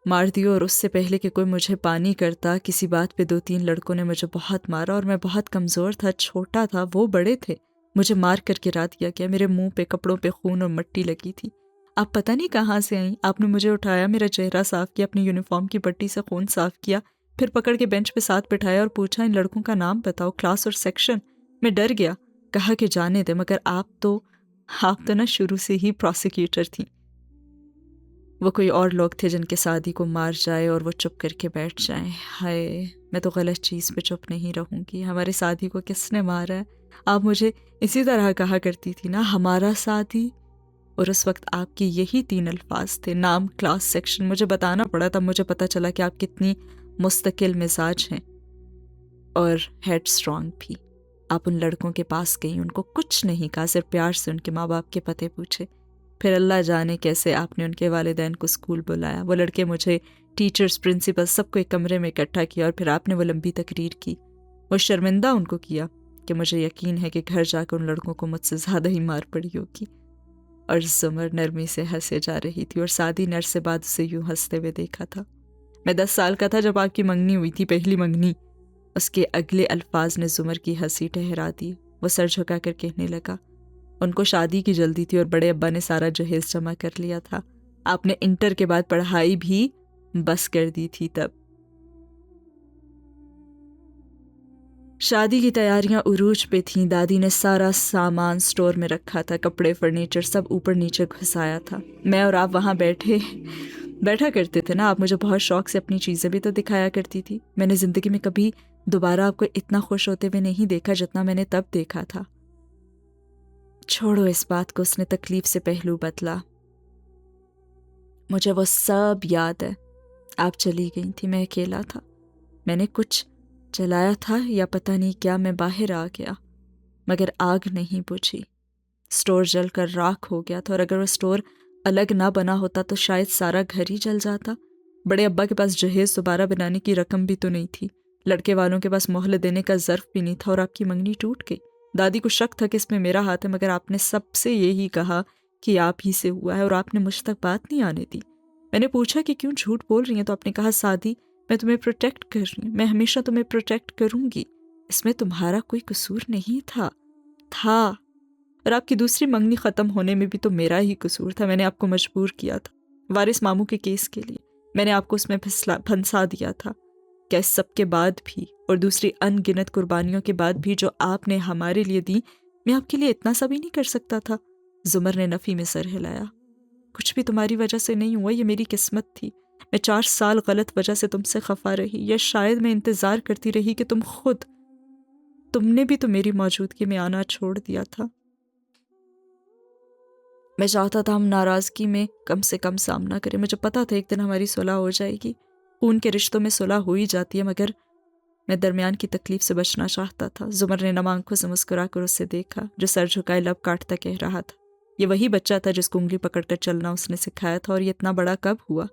مار دی، اور اس سے پہلے کہ کوئی مجھے پانی کرتا، کسی بات پہ 2-3 لڑکوں نے مجھے بہت مارا، اور میں بہت کمزور تھا، چھوٹا تھا، وہ بڑے تھے، مجھے مار کر گرا دیا گیا۔ میرے منہ پہ، کپڑوں پہ خون اور مٹی لگی تھی۔ آپ پتہ نہیں کہاں سے آئیں، آپ نے مجھے اٹھایا، میرا چہرہ صاف کیا، اپنی یونیفارم کی پٹی سے خون صاف کیا، پھر پکڑ کے بینچ پہ ساتھ بٹھایا اور پوچھا ان لڑکوں کا نام بتاؤ، کلاس اور سیکشن۔ میں ڈر گیا، کہا کہ جانے دے، مگر آپ تو نا شروع سے ہی پروسیکیوٹر تھیں۔ وہ کوئی اور لوگ تھے جن کے سعدی کو مار جائے اور وہ چپ کر کے بیٹھ جائیں۔ ہائے، میں تو غلط چیز پہ چپ نہیں رہوں گی۔ ہمارے سعدی کو کس نے مارا ہے؟ آپ مجھے اسی طرح کہا کرتی تھی نا، ہمارا سعدی۔ اور اس وقت آپ کی یہی 3 الفاظ تھے، نام، کلاس، سیکشن۔ مجھے بتانا پڑا، تب مجھے پتا چلا کہ آپ کتنی مستقل مزاج ہیں اور ہیڈ اسٹرانگ بھی۔ آپ ان لڑکوں کے پاس گئیں، ان کو کچھ نہیں کہا، صرف پیار سے ان کے ماں باپ کے پتے پوچھے۔ پھر اللہ جانے کیسے آپ نے ان کے والدین کو اسکول بلایا، وہ لڑکے مجھے، ٹیچرز، پرنسپل، سب کو ایک کمرے میں اکٹھا کیا، اور پھر آپ نے وہ لمبی تقریر کی۔ وہ شرمندہ ان کو کیا کہ مجھے یقین ہے کہ گھر جا کر ان لڑکوں کو مجھ سے زیادہ ہی مار پڑی ہوگی۔ اور زمر نرمی سے ہنسے جا رہی تھی، اور سعدی نے عرصے بعد اسے یوں ہنستے ہوئے دیکھا تھا۔ میں 10 سال کا تھا جب آپ کی منگنی ہوئی تھی، پہلی منگنی۔ اس کے اگلے الفاظ نے زمر کی ہنسی ٹھہرا دی۔ وہ سر جھکا کر کہنے لگا، ان کو شادی کی جلدی تھی اور بڑے ابا نے سارا جہیز جمع کر لیا تھا۔ آپ نے انٹر کے بعد پڑھائی بھی بس کر دی تھی تب۔ شادی کی تیاریاں عروج پہ تھیں۔ دادی نے سارا سامان سٹور میں رکھا تھا، کپڑے، فرنیچر سب اوپر نیچے گھسایا تھا۔ میں اور آپ وہاں بیٹھا کرتے تھے نا۔ آپ مجھے بہت شوق سے اپنی چیزیں بھی تو دکھایا کرتی تھی۔ میں نے زندگی میں کبھی دوبارہ آپ کو اتنا خوش ہوتے ہوئے نہیں دیکھا جتنا میں نے تب دیکھا تھا۔ چھوڑو اس بات کو، اس نے تکلیف سے پہلو بدلا۔ مجھے وہ سب یاد ہے۔ آپ چلی گئی تھی، میں اکیلا تھا۔ میں نے کچھ چلایا تھا یا پتہ نہیں کیا، میں باہر آ گیا، مگر آگ نہیں بجھی۔ سٹور جل کر راکھ ہو گیا تھا، اور اگر وہ سٹور الگ نہ بنا ہوتا تو شاید سارا گھر ہی جل جاتا۔ بڑے ابا کے پاس جہیز دوبارہ بنانے کی رقم بھی تو نہیں تھی، لڑکے والوں کے پاس مہلت دینے کا ظرف بھی نہیں تھا، اور آپ کی منگنی ٹوٹ گئی۔ دادی کو شک تھا کہ اس میں میرا ہاتھ ہے، مگر آپ نے سب سے یہی کہا کہ آپ ہی سے ہوا ہے، اور آپ نے مجھ تک بات نہیں آنے دی۔ میں نے پوچھا کہ کیوں جھوٹ بول رہی ہیں، تو آپ نے کہا سعدی میں تمہیں پروٹیکٹ کر رہی ہوں، میں ہمیشہ تمہیں پروٹیکٹ کروں گی، اس میں تمہارا کوئی قصور نہیں تھا۔ اور آپ کی دوسری منگنی ختم ہونے میں بھی تو میرا ہی قصور تھا، میں نے آپ کو مجبور کیا تھا وارث ماموں کے کیس کے لیے، میں نے آپ کو اس میں پھنسا دیا تھا۔ کیا اس سب کے بعد بھی، اور دوسری ان گنت قربانیوں کے بعد بھی جو آپ نے ہمارے لیے دی، میں آپ کے لیے اتنا سا بھی نہیں کر سکتا تھا؟ زمر نے نفی میں سر ہلایا۔ کچھ بھی تمہاری وجہ سے نہیں ہوا، یہ میری قسمت تھی۔ میں 4 سال غلط وجہ سے تم سے خفا رہی، یا شاید میں انتظار کرتی رہی کہ تم نے بھی تو میری موجودگی میں آنا چھوڑ دیا تھا۔ میں چاہتا تھا ہم ناراضگی میں کم سے کم سامنا کریں، مجھے پتا تھا ایک دن ہماری صلح ہو جائے گی، خون کے رشتوں میں صلح ہو ہی جاتی ہے، مگر میں درمیان کی تکلیف سے بچنا چاہتا تھا۔ زمر نے نم آنکھوں سے مسکرا کر اسے دیکھا، جو سر جھکائے لب کاٹتا کہہ رہا تھا، یہ وہی بچہ تھا جس کو انگلی پکڑ کر چلنا اس نے سکھایا تھا، اور یہ اتنا بڑا کب ہوا؟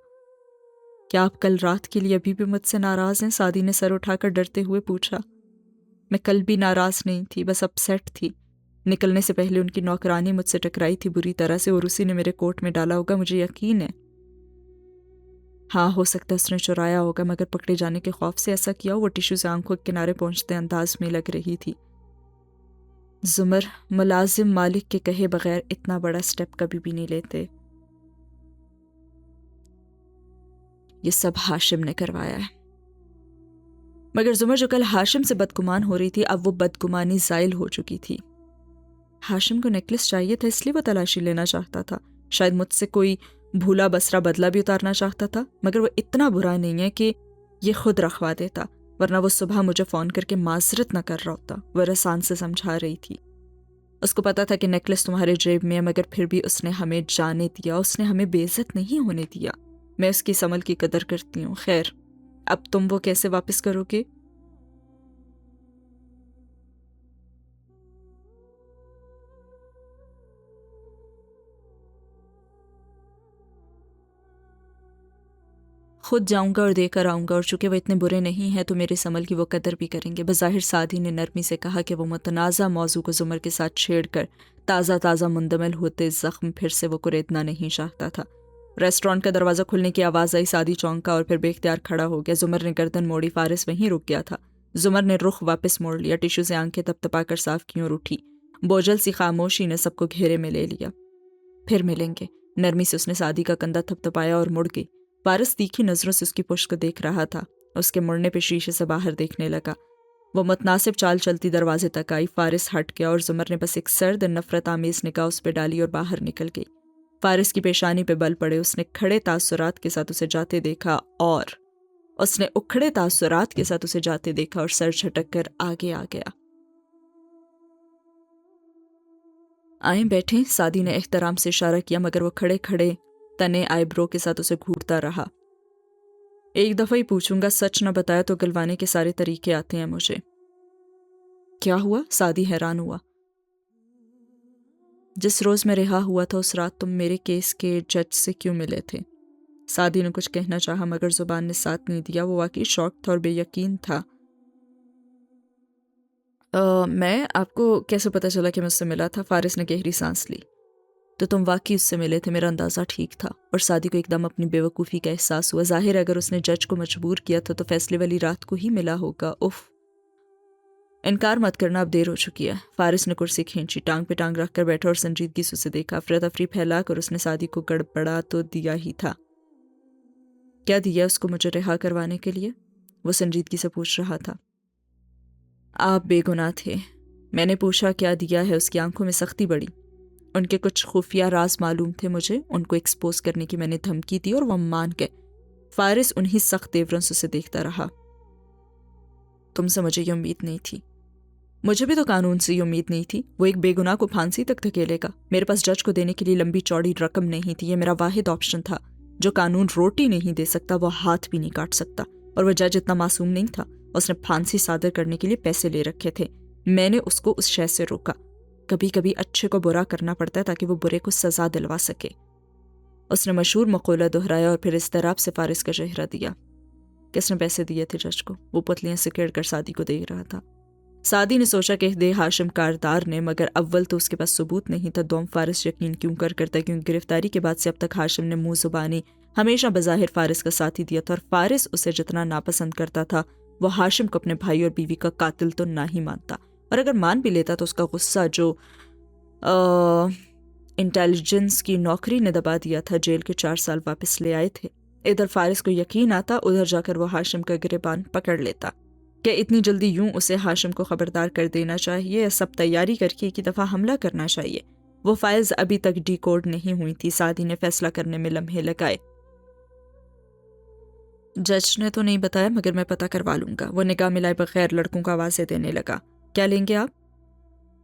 کیا آپ کل رات کے لیے ابھی بھی مجھ سے ناراض ہیں؟ سعدی نے سر اٹھا کر ڈرتے ہوئے پوچھا۔ میں کل بھی ناراض نہیں تھی، بس اپسیٹ تھی۔ نکلنے سے پہلے ان کی نوکرانی مجھ سے ٹکرائی تھی بری طرح سے، اور اسی نے میرے کوٹ میں ڈالا ہوگا، مجھے یقین ہے۔ ہاں ہو سکتا ہے اس نے چرایا ہوگا، مگر پکڑے جانے کے خوف سے ایسا کیا ہو۔ وہ ٹیشو سے آنکھوں کے کنارے پہنچتے انداز میں لگ رہی تھی۔ زمر ملازم مالک کے کہے بغیر اتنا بڑا سٹیپ کبھی بھی نہیں لیتے۔ یہ سب ہاشم نے کروایا ہے۔ مگر زمر جو کل ہاشم سے بدگمان ہو رہی تھی، اب وہ بدگمانی زائل ہو چکی تھی۔ ہاشم کو نیکلس چاہیے تھا، اس لیے وہ تلاشی لینا چاہتا تھا۔ شاید مجھ سے کوئی بھولا بسرا بدلہ بھی اتارنا چاہتا تھا، مگر وہ اتنا برا نہیں ہے کہ یہ خود رکھوا دیتا، ورنہ وہ صبح مجھے فون کر کے معذرت نہ کر رہا ہوتا۔ وہ رسان سے سمجھا رہی تھی۔ اس کو پتا تھا کہ نیکلس تمہارے جیب میں ہے، مگر پھر بھی اس نے ہمیں جانے دیا، اس نے ہمیں بے عزت نہیں ہونے دیا۔ میں اس کی اس عمل کی قدر کرتی ہوں۔ خیر اب تم وہ کیسے واپس کرو گے؟ خود جاؤں گا اور دے کر آؤں گا، اور چونکہ وہ اتنے برے نہیں ہیں تو میرے اس عمل کی وہ قدر بھی کریں گے۔ بظاہر سعدی نے نرمی سے کہا کہ وہ متنازع موضوع کو زمر کے ساتھ چھیڑ کر تازہ مندمل ہوتے زخم پھر سے وہ کریدنا نہیں چاہتا تھا۔ ریسٹورانٹ کا دروازہ کھلنے کی آواز آئی، سعدی چونکا اور پھر بے اختیار کھڑا ہو گیا۔ زمر نے گردن موڑی، فارس وہیں رک گیا تھا۔ زمر نے رخ واپس موڑ لیا، ٹیشو سے آنکھیں تپ کر صاف کی اور اٹھی۔ بوجھل سی خاموشی نے سب کو گھیرے میں لے لیا۔ پھر ملیں گے، نرمی سے اس نے سعدی کا کندھا تھپتھپایا اور مڑ گئی۔ فارس تیکھی نظروں سے اس کی پشت کو دیکھ رہا تھا، اس کے مڑنے پہ شیشے سے باہر دیکھنے لگا۔ وہ متناسب چال چلتی دروازے تک آئی، فارس ہٹ گیا اور زمر نے بس ایک سرد نفرت آمیز نگاہ اس پہ ڈالی اور باہر نکل گئی۔ فارس کی پیشانی پہ بل پڑے، اس نے کھڑے تاثرات کے ساتھ اسے جاتے دیکھا اور سر جھٹک کر آگے آ گیا۔ آئیں بیٹھیں، سعدی نے احترام سے اشارہ کیا، مگر وہ کھڑے کھڑے تنے آئی برو کے ساتھ اسے گھورتا رہا۔ ایک دفعہ ہی پوچھوں گا، سچ نہ بتایا تو گلوانے کے سارے طریقے آتے ہیں مجھے۔ کیا ہوا؟ سعدی حیران ہوا۔ جس روز میں رہا ہوا تھا اس رات تم میرے کیس کے جج سے کیوں ملے تھے؟ سعدی نے کچھ کہنا چاہا مگر زبان نے ساتھ نہیں دیا، وہ واقعی شاک تھا اور بے یقین تھا۔ میں آپ کو کیسے پتہ چلا کہ میں اس سے ملا تھا؟ فارس نے گہری سانس لی۔ تو تم واقعی اس سے ملے تھے، میرا اندازہ ٹھیک تھا۔ اور سعدی کو ایک دم اپنی بے وقوفی کا احساس ہوا۔ ظاہر ہے اگر اس نے جج کو مجبور کیا تھا تو فیصلے والی رات کو ہی ملا ہوگا۔ اف، انکار مت کرنا، اب دیر ہو چکی ہے۔ فارس نے کرسی کھینچی، ٹانگ پہ ٹانگ رکھ کر بیٹھا اور سنجیدگی سے اسے دیکھا۔ افراتفری پھیلا کر اس نے سعدی کو گڑبڑا تو دیا ہی تھا۔ کیا دیا اس کو مجھے رہا کروانے کے لیے؟ وہ سنجیدگی سے پوچھ رہا تھا۔ آپ بے گناہ تھے۔ میں نے پوچھا کیا دیا ہے؟ اس کی آنکھوں میں سختی بڑھی۔ ان کے کچھ خفیہ راز معلوم تھے مجھے، ان کو ایکسپوز کرنے کی میں نے دھمکی دی اور وہ مان گئے۔ فارس انہی سخت تیوروں سے اسے دیکھتا رہا۔ تم سے مجھے یہ امید نہیں تھی۔ مجھے بھی تو قانون سے یہ امید نہیں تھی۔ وہ ایک بے گناہ کو پھانسی تک دھکیلے گا۔ میرے پاس جج کو دینے کے لیے لمبی چوڑی رقم نہیں تھی، یہ میرا واحد آپشن تھا۔ جو قانون روٹی نہیں دے سکتا وہ ہاتھ بھی نہیں کاٹ سکتا، اور وہ جج اتنا معصوم نہیں تھا۔ اس نے پھانسی صادر کرنے کے لیے پیسے لے رکھے تھے۔ میں نے اس کو اس شے سے روکا۔ کبھی کبھی اچھے کو برا کرنا پڑتا ہے تاکہ وہ برے کو سزا دلوا سکے۔ اس نے مشہور مقولہ دہرایا اور پھر اضطراب سے فارس کا چہرہ دیا۔ کس نے پیسے دیے تھے جج کو؟ وہ پتلیاں سکیڑ کر سعدی کو دیکھ رہا تھا۔ سعدی نے سوچا کہ دے ہاشم کاردار نے، مگر اول تو اس کے پاس ثبوت نہیں تھا، دوم فارس یقین کیوں کرتا کیونکہ گرفتاری کے بعد سے اب تک ہاشم نے منہ زبانی ہمیشہ بظاہر فارس کا ساتھ ہی دیا تھا، اور فارس اسے جتنا ناپسند کرتا تھا وہ ہاشم کو اپنے بھائی اور بیوی کا قاتل تو نہ ہی مانتا، اور اگر مان بھی لیتا تو اس کا غصہ جو انٹیلیجنس کی نوکری نے دبا دیا تھا، جیل کے 4 سال واپس لے آئے تھے۔ ادھر فارس کو یقین آتا، ادھر جا کر وہ ہاشم کا گریبان پکڑ لیتا۔ کہ اتنی جلدی یوں اسے ہاشم کو خبردار کر دینا چاہیے، سب تیاری کر کے ایک دفعہ حملہ کرنا چاہیے۔ وہ فائلز ابھی تک ڈی کوڈ نہیں ہوئی تھی۔ سعدی نے فیصلہ کرنے میں لمحے لگائے۔ جج نے تو نہیں بتایا مگر میں پتہ کروا لوں گا۔ وہ نگاہ ملائے بغیر لڑکوں کو آوازیں دینے لگا۔ کیا لیں گے آپ؟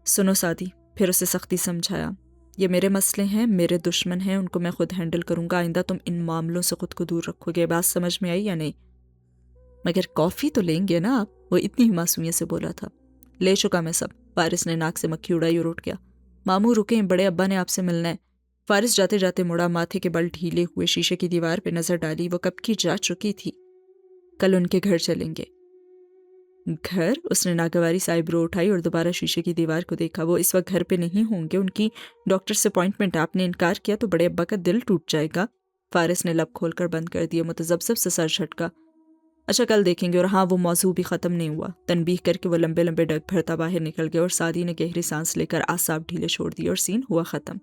سنو سعدی، پھر اسے سختی سمجھایا، یہ میرے مسئلے ہیں، میرے دشمن ہیں، ان کو میں خود ہینڈل کروں گا۔ آئندہ تم ان معاملوں سے خود کو دور رکھو گے۔ بات سمجھ میں آئی یا نہیں؟ مگر کافی تو لیں گے نا آپ؟ وہ اتنی ہی معصومیت سے بولا تھا۔ لے چکا میں سب۔ فارس نے ناک سے مکھی اڑائی اور اٹھ گیا۔ ماموں رکیں، بڑے ابا نے آپ سے ملنا ہے۔ فارس جاتے جاتے مڑا، ماتھے کے بل ڈھیلے ہوئے شیشے کی دیوار پہ نظر ڈالی۔ وہ کب کی جا چکی تھی۔ کل ان کے گھر چلیں گے۔ گھر؟ اس نے ناگواری سے آئی برو اٹھائی اور دوبارہ شیشے کی دیوار کو دیکھا۔ وہ اس وقت گھر پہ نہیں ہوں گے، ان کی ڈاکٹر سے اپوائنٹمنٹ ہے۔ آپ نے انکار کیا تو بڑے ابا کا دل ٹوٹ جائے گا۔ فارس نے لب کھول کر بند کر دیا، متذبذب سے سر جھٹکا۔ اچھا کل دیکھیں گے۔ اور ہاں، وہ موضوع بھی ختم نہیں ہوا۔ تنبیہ کر کے وہ لمبے لمبے ڈگ بھرتا باہر نکل گیا، اور سعدی نے گہری سانس لے کر اعصاب ڈھیلے چھوڑ دیے اور سین ہوا ختم۔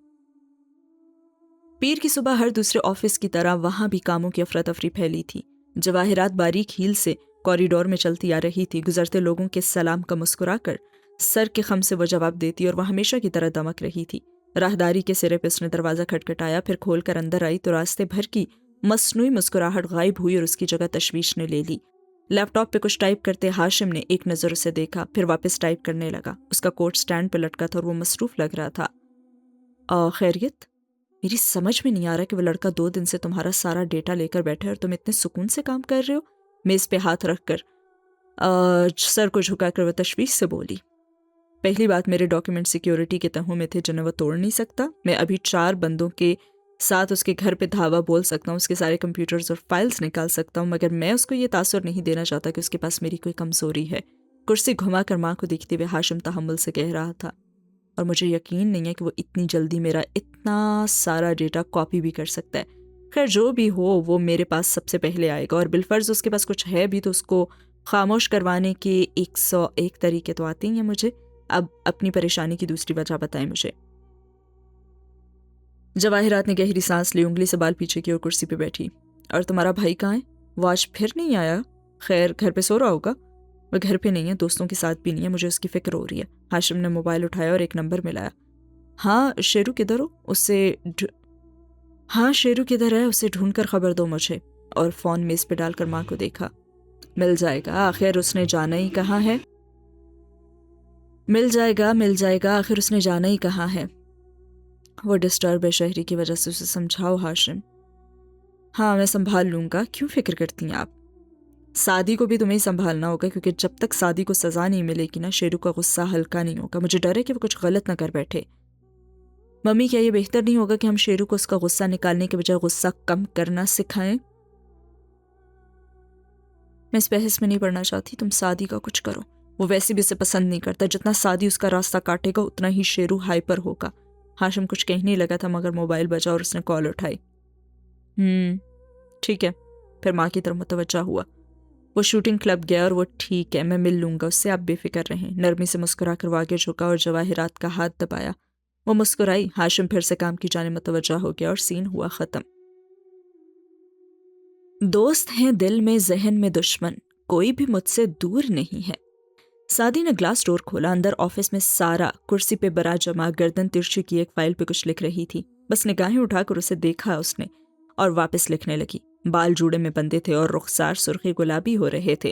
پیر کی صبح ہر دوسرے آفس کی طرح وہاں بھی کاموں کی افراتفری پھیلی تھی۔ جواہرات باریک ہیل سے کوریڈور میں چلتی آ رہی تھی۔ گزرتے لوگوں کے سلام کا مسکرا کر سر کے خم سے وہ جواب دیتی، اور وہ ہمیشہ کی طرح دمک رہی تھی۔ راہداری کے سرے پہ اس نے دروازہ کھٹکھٹایا، پھر کھول کر اندر آئی تو راستے بھر کی مصنوعی مسکراہٹ غائب ہوئی اور اس کی جگہ تشویش نے لے لی۔ لیپ ٹاپ پہ کچھ ٹائپ کرتے ہاشم نے ایک نظر اسے دیکھا، پھر واپس ٹائپ کرنے لگا۔ اس کا کوٹ سٹینڈ پہ لٹکا تھا اور وہ مصروف لگ رہا تھا۔ خیریت؟ میری سمجھ میں نہیں آ رہا کہ وہ لڑکا 2 دن سے تمہارا سارا ڈیٹا لے کر بیٹھے اور تم اتنے سکون سے کام کر رہے ہو۔ میز پہ ہاتھ رکھ کر سر کو جھکا کر وہ تشویش سے بولی۔ پہلی بات، میرے ڈاکیومنٹ سیکیورٹی کے تہوں میں تھے جنہیں وہ توڑ نہیں سکتا۔ میں ابھی 4 بندوں کے ساتھ اس کے گھر پہ دھاوا بول سکتا ہوں، اس کے سارے کمپیوٹرز اور فائلز نکال سکتا ہوں، مگر میں اس کو یہ تاثر نہیں دینا چاہتا کہ اس کے پاس میری کوئی کمزوری ہے۔ کرسی گھما کر ماں کو دیکھتے ہوئے ہاشم تحمل سے کہہ رہا تھا، اور مجھے یقین نہیں ہے کہ وہ اتنی جلدی میرا اتنا سارا ڈیٹا کاپی بھی کر سکتا ہے۔ خیر جو بھی ہو، وہ میرے پاس سب سے پہلے آئے گا، اور بالفرض اس کے پاس کچھ ہے بھی تو اس کو خاموش کروانے کے 101 طریقے تو آتے ہیں مجھے۔ اب اپنی پریشانی کی دوسری وجہ بتائیں مجھے۔ جواہرات نے گہری سانس لی، انگلی سے بال پیچھے کی اور کرسی پہ بیٹھی۔ اور تمہارا بھائی کہاں ہے؟ وہ آج پھر نہیں آیا؟ خیر گھر پہ سو رہا ہوگا۔ وہ گھر پہ نہیں ہے، دوستوں کے ساتھ بھی نہیں ہے، مجھے اس کی فکر ہو رہی ہے۔ ہاشم نے موبائل اٹھایا اور ایک نمبر ملایا۔ ہاں شیرو کدھر ہو؟ شیرو کدھر ہے؟ اسے ڈھونڈ کر خبر دو مجھے۔ اور فون میز پہ ڈال کر ماں کو دیکھا۔ مل جائے گا، آخر اس نے جانا ہی کہاں ہے۔ مل جائے گا، آخر اس نے جانا ہی کہاں ہے۔ وہ ڈسٹرب ہے شہری کی وجہ سے، اسے سمجھاؤ ہاشم۔ ہاں میں سنبھال لوں گا، کیوں فکر کرتی ہیں آپ؟ سعدی کو بھی تمہیں ہی سنبھالنا ہوگا، کیونکہ جب تک سعدی کو سزا نہیں ملے گی نا، شیرو کا غصہ ہلکا نہیں ہوگا. مجھے ڈر ہے کہ وہ کچھ غلط نہ کر بیٹھے. ممی کیا یہ بہتر نہیں ہوگا کہ ہم شیرو کو اس کا غصہ نکالنے کے بجائے غصہ کم کرنا سکھائیں؟ میں اس بحث میں نہیں پڑنا چاہتی، تم سعدی کا کچھ کرو. وہ ویسے بھی اسے پسند نہیں کرتا. جتنا سعدی اس کا راستہ کاٹے گا اتنا ہی شیرو ہائپر ہوگا. ہاشم کچھ کہنے لگا تھا مگر موبائل بجا اور اس نے کال اٹھائی. ٹھیک ہے. پھر ماں کی طرف متوجہ ہوا. وہ شوٹنگ کلب گیا اور وہ ٹھیک ہے، میں مل لوں گا اس سے، آپ بے فکر رہیں. نرمی سے مسکرا کر وہ آگے جھکا اور جواہرات کا ہاتھ دبایا. وہ مسکرائی. ہاشم پھر سے کام کی جانب متوجہ ہو گیا اور سین ہوا ختم. دوست ہیں دل میں ذہن میں دشمن، کوئی بھی مجھ سے دور نہیں ہے. سعدی نے گلاس ڈور کھولا. اندر آفس میں سارا کرسی پہ برا جمع گردن ترچھی کی ایک فائل پہ کچھ لکھ رہی تھی. بس نگاہیں اٹھا کر اسے دیکھا اس نے اور واپس لکھنے لگی. بال جوڑے میں بندے تھے اور رخسار سرخی گلابی ہو رہے تھے.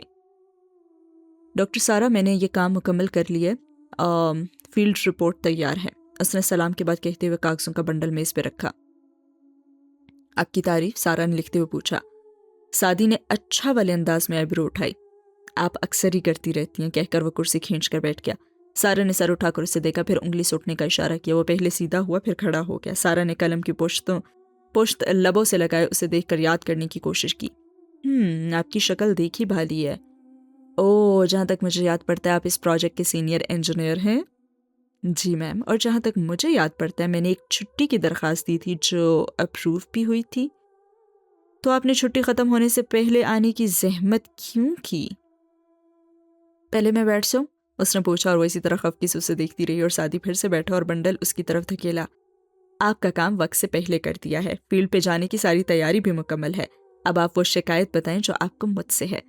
ڈاکٹر سارا، میں نے یہ کام مکمل کر لیے، فیلڈ رپورٹ تیار ہے. اس نے سلام کے بعد کہتے ہوئے کاغذوں کا بنڈل میز پہ رکھا. آپ کی تعریف؟ سارا نے لکھتے ہوئے پوچھا. سعدی نے اچھا والے انداز میں ایبرو اٹھائی. آپ اکثر ہی کرتی رہتی ہیں، کہہ کر وہ کرسی کھینچ کر بیٹھ گیا. سارا نے سر اٹھا کر اسے دیکھا، پھر انگلی سے اٹھنے کا اشارہ کیا. وہ پہلے سیدھا ہوا پھر کھڑا ہو گیا. سارا نے قلم کی پشت لبوں سے لگائے اسے دیکھ کر یاد کرنے کی کوشش کی. آپ کی شکل دیکھی بھالی ہے. جہاں تک مجھے یاد پڑتا ہے آپ اس پروجیکٹ کے سینئر انجینئر ہیں. جی میم، اور جہاں تک مجھے یاد پڑتا ہے میں نے ایک چھٹی کی درخواست دی تھی جو اپروو بھی ہوئی تھی. تو آپ نے چھٹی ختم ہونے سے پہلے آنے کی زحمت کیوں کی؟ پہلے میں بیٹھ جاؤں؟ اس نے پوچھا اور وہ اسی طرح خفگی سے اسے دیکھتی رہی اور سعدی پھر سے بیٹھا اور بنڈل اس کی طرف دھکیلا. آپ کا کام وقت سے پہلے کر دیا ہے، فیلڈ پہ جانے کی ساری تیاری بھی مکمل ہے. اب آپ وہ شکایت بتائیں جو آپ کو مجھ سے ہے.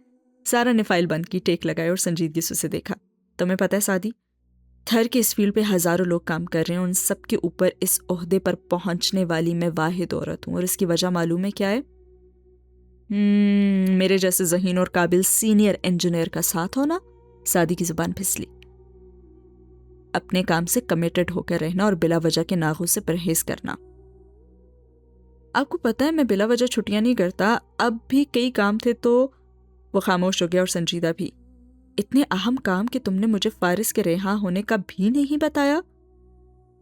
سارا نے فائل بند کی، ٹیک لگائے اور سنجیدگی سے اسے دیکھا. تمہیں پتہ ہے سعدی، تھر کے اس فیلڈ پہ ہزاروں لوگ کام کر رہے ہیں، ان سب کے اوپر اس عہدے پر پہنچنے والی میں واحد عورت ہوں. اور اس کی وجہ معلوم ہے کیا ہے؟ میرے جیسے ذہین اور قابل سینئر انجینئر کا ساتھ ہونا. سعدی کی زبان پھسلی. اپنے کام سے کمیٹڈ ہو کر رہنا اور بلا وجہ کے ناغوں سے پرہیز کرنا. آپ کو پتہ ہے میں بلا وجہ چھٹیاں نہیں کرتا. اب بھی کئی کام تھے تو وہ خاموش ہو گیا اور سنجیدہ بھی. اتنے اہم کام کہ تم نے مجھے فارس کے رہا ہونے کا بھی نہیں بتایا.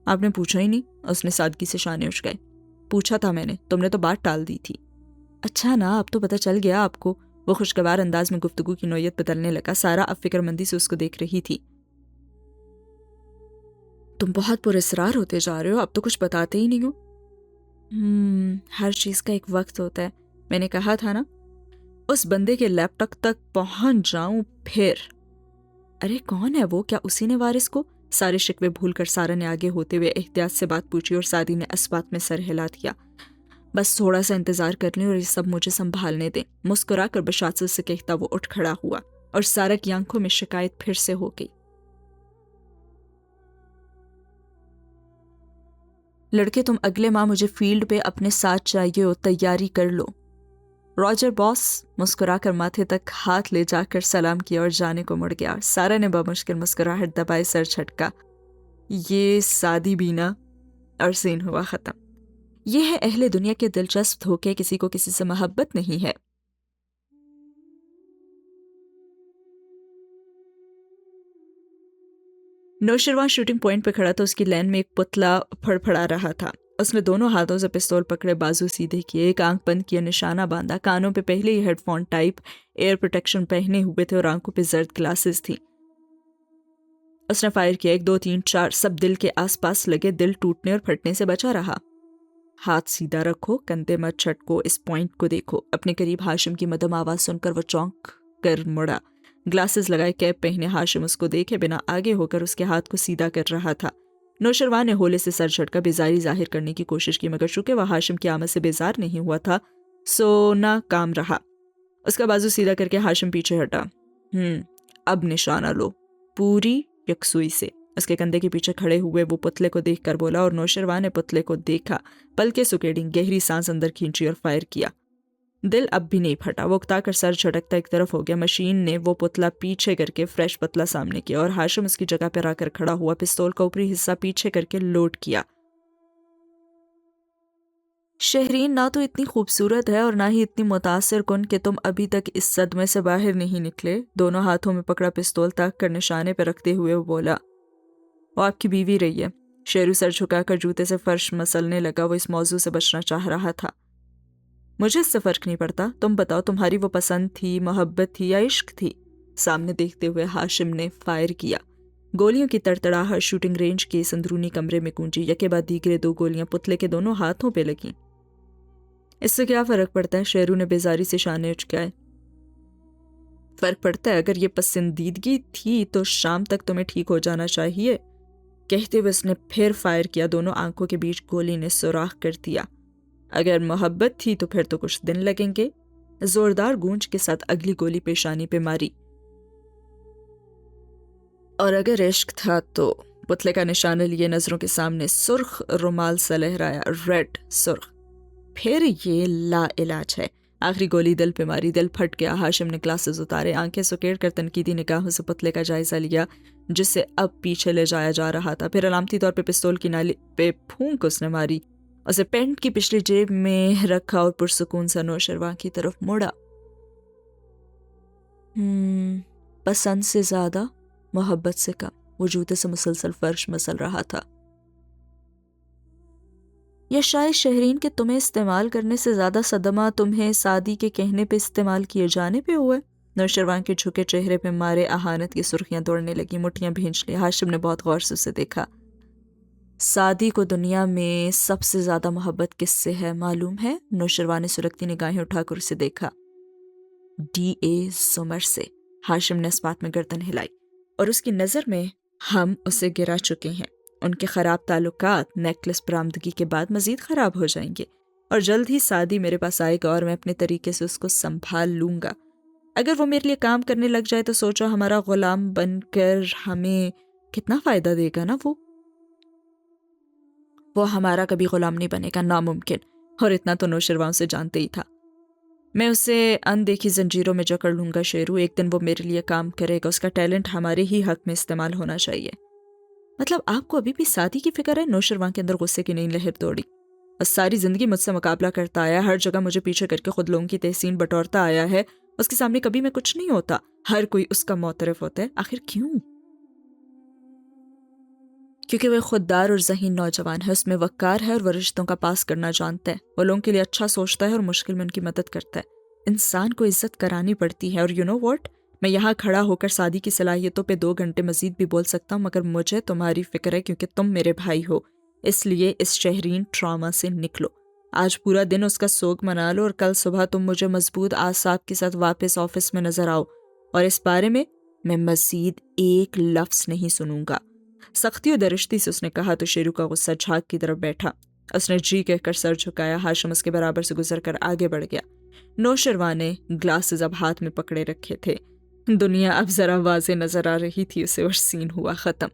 آپ نے پوچھا ہی نہیں. اس نے سادگی سے شانے اچھ گئے. پوچھا تھا میں نے، تم نے تو بات ٹال دی تھی. اچھا نا، اب تو پتہ چل گیا آپ کو. وہ خوشگوار انداز میں گفتگو کی نوعیت بدلنے لگا. سارا اب فکر مندی سے اس کو دیکھ رہی تھی. تم بہت پراسرار ہوتے جا رہے ہو، اب تو کچھ بتاتے ہی نہیں ہو. ہر چیز کا ایک وقت ہوتا ہے. میں نے کہا تھا نا اس بندے کے لیپ ٹاپ تک پہنچ جاؤں پھر. ارے کون ہے وہ؟ کیا اسی نے وارث کو؟ سارے شکوے بھول کر سارا نے آگے ہوتے ہوئے احتیاط سے بات پوچھی اور سعدی نے اسبات میں سر ہلا دیا. بس تھوڑا سا انتظار کر لیں اور یہ سب مجھے سنبھالنے دیں. مسکرا کر بشاشت سے کہتا وہ اٹھ کھڑا ہوا اور سارا کی آنکھوں میں شکایت پھر سے ہو گئی. لڑکے تم اگلے ماہ مجھے فیلڈ پہ اپنے ساتھ چاہیے ہو، تیاری کر لو. راجر باس مسکرا کر ماتھے تک ہاتھ لے جا کر سلام کیا اور جانے کو مڑ گیا. سارا نے بمشکل مسکراہٹ دبائے سر جھٹکا. یہ سادی بینا، اور سین ہوا ختم. یہ ہے اہل دنیا کے دلچسپ دھوکے، کسی کو کسی سے محبت نہیں ہے. نوشروان شوٹنگ پوائنٹ پہ کھڑا تھا. اس کی لین میں ایک پتلا پھڑپڑا رہا تھا. اس نے دونوں ہاتھوں سے پستول پکڑے، بازو سیدھے کیے، ایک آنکھ بند کیا، نشانہ باندھا. کانوں پہ پہلے ہی headphone type ear protection پہنے ہوئے تھے اور آنکھوں پہ زرد گلاسز تھی. اس نے فائر کیا. 1 2 3 4 سب دل کے آس پاس لگے. دل ٹوٹنے اور پھٹنے سے بچا رہا. ہاتھ سیدھا رکھو، کندھے مت چھٹکو، اس پوائنٹ کو دیکھو. اپنے قریب ہاشم کی مدھم آواز سن کر وہ چونک کر مڑا. گلاسز لگائے، کیپ پہنے ہاشم اس کو دیکھے بنا آگے ہو کر اس کے ہاتھ کو سیدھا کر رہا تھا. نوشروان نے ہولے سے سر جھٹکا، بیزاری ظاہر کرنے کی کوشش کی، مگر چونکہ وہ ہاشم کی آمد سے بیزار نہیں ہوا تھا سو ناکام رہا. اس کا بازو سیدھا کر کے ہاشم پیچھے ہٹا. اب نشانہ لو، پوری یکسوئی سے. اس کے کندھے کے پیچھے کھڑے ہوئے وہ پتلے کو دیکھ کر بولا اور نوشروان نے پتلے کو دیکھا. پلکیں سکیڑی، گہری سانس اندر کھینچی اور فائر کیا. دل اب بھی نہیں پھٹا. وہ اکتا کر سر جھٹکتا ایک طرف ہو گیا. مشین نے وہ پتلا پیچھے کر کے فریش پتلا سامنے کیا اور ہاشم اس کی جگہ پر آ کر کھڑا ہوا. پستول کا اوپری حصہ پیچھے کر کے لوڈ کیا. شہرین نہ تو اتنی خوبصورت ہے اور نہ ہی اتنی متاثر کن کہ تم ابھی تک اس صدمے سے باہر نہیں نکلے۔ دونوں ہاتھوں میں پکڑا پستول تاک کر نشانے پہ رکھتے ہوئے وہ بولا۔ وہ آپ کی بیوی رہی ہے۔ شیرو سر جھکا کر جوتے سے فرش مسلنے لگا۔ وہ اس موضوع سے بچنا چاہ رہا تھا۔ مجھے اس سے فرق نہیں پڑتا، تم بتاؤ تمہاری وہ پسند تھی، محبت تھی یا عشق تھی؟ سامنے دیکھتے ہوئے ہاشم نے فائر کیا۔ گولیوں کی تڑتڑاہٹ شوٹنگ رینج کے اس اندرونی کمرے میں گونجی۔ یکے بعد دیگرے 2 گولیاں پتلے کے دونوں ہاتھوں پہ لگیں۔ اس سے کیا فرق پڑتا ہے؟ شیرو نے بیزاری سے شانے اچکائے۔ فرق پڑتا ہے، اگر یہ پسندیدگی تھی تو شام تک تمہیں ٹھیک ہو جانا چاہیے۔ کہتے ہوئے اس نے پھر فائر کیا۔ دونوں آنکھوں کے بیچ گولی نے سوراخ کر دیا۔ اگر محبت تھی تو پھر تو کچھ دن لگیں گے۔ زوردار گونج کے ساتھ اگلی گولی پیشانی پہ ماری۔ اور اگر عشق تھا تو پتلے کا نشانہ لیے نظروں کے سامنے سرخ رومال سے لہرایا، ریڈ سرخ۔ پھر یہ لا علاج ہے۔ آخری گولی دل پہ ماری۔ دل پھٹ گیا۔ ہاشم نے گلاسز اتارے، آنکھیں سکیڑ کر تنقیدی نگاہوں سے پتلے کا جائزہ لیا جسے اب پیچھے لے جایا جا رہا تھا۔ پھر علامتی طور پہ پستول کی نالی پہ پھونک اس نے ماری، اسے پینٹ کی پچھلی جیب میں رکھا اور پرسکون سا نوشروان کی طرف موڑا۔ پسند سے زیادہ، محبت سے کم۔ وہ جوتے سے مسلسل فرش مسل رہا تھا۔ یا شاید شہرین کہ تمہیں استعمال کرنے سے زیادہ صدمہ تمہیں سعدی کے کہنے پہ استعمال کیے جانے پہ ہوئے۔ نوشروان کے جھکے چہرے پہ مارے اہانت کی سرخیاں دوڑنے لگی، مٹھیاں بھینچ لی۔ ہاشم نے بہت غور سے اسے دیکھا۔ سعدی کو دنیا میں سب سے زیادہ محبت کس سے ہے معلوم ہے؟ نوشروان نے سلگتی نگاہیں اٹھا کر اسے دیکھا۔ D.A. زمر سے۔ ہاشم نے اس بات میں گردن ہلائی۔ اور اس کی نظر میں ہم اسے گرا چکے ہیں۔ ان کے خراب تعلقات نیکلس برآمدگی کے بعد مزید خراب ہو جائیں گے، اور جلد ہی سعدی میرے پاس آئے گا اور میں اپنے طریقے سے اس کو سنبھال لوں گا۔ اگر وہ میرے لیے کام کرنے لگ جائے تو سوچو ہمارا غلام بن کر ہمیں کتنا فائدہ دے گا نا۔ وہ ہمارا کبھی غلام نہیں بنے گا، ناممکن۔ اور اتنا تو نوشروان سے جانتے ہی تھا۔ میں اسے اندیکھی زنجیروں میں جکڑ لوں گا شیرو۔ ایک دن وہ میرے لیے کام کرے گا۔ اس کا ٹیلنٹ ہمارے ہی حق میں استعمال ہونا چاہیے۔ مطلب آپ کو ابھی بھی سعدی کی فکر ہے؟ نوشروان کے اندر غصے کی نئی لہر دوڑی۔ اور ساری زندگی مجھ سے مقابلہ کرتا آیا، ہر جگہ مجھے پیچھے کر کے خود لوگوں کی تحسین بٹورتا آیا ہے۔ اس کے سامنے کبھی میں کچھ نہیں ہوتا، ہر کوئی اس کا معترف ہوتا ہے۔ آخر کیوں؟ کیونکہ وہ خوددار اور ذہین نوجوان ہے، اس میں وقار ہے اور وہ رشتوں کا پاس کرنا جانتا ہے۔ وہ لوگوں کے لیے اچھا سوچتا ہے اور مشکل میں ان کی مدد کرتا ہے۔ انسان کو عزت کرانی پڑتی ہے۔ اور یو نو واٹ، میں یہاں کھڑا ہو کر سعدی کی صلاحیتوں پہ 2 گھنٹے مزید بھی بول سکتا ہوں، مگر مجھے تمہاری فکر ہے کیونکہ تم میرے بھائی ہو۔ اس لیے اس شہرین ٹراما سے نکلو۔ آج پورا دن اس کا سوگ منا لو اور کل صبح تم مجھے مضبوط اعصاب کے ساتھ واپس آفس میں نظر آؤ، اور اس بارے میں مزید ایک لفظ نہیں سنوں گا۔ سختی و درشتی سے اس نے کہا تو شیرو کا غصہ جھاگ کی طرف بیٹھا۔ اس نے جی کہہ کر سر جھکایا۔ ہاشم اس کے برابر سے گزر کر آگے بڑھ گیا۔ نوشروان نے گلاسز اب ہاتھ میں پکڑے رکھے تھے۔ دنیا اب ذرا واضح نظر آ رہی تھی اسے، اور سین ہوا ختم۔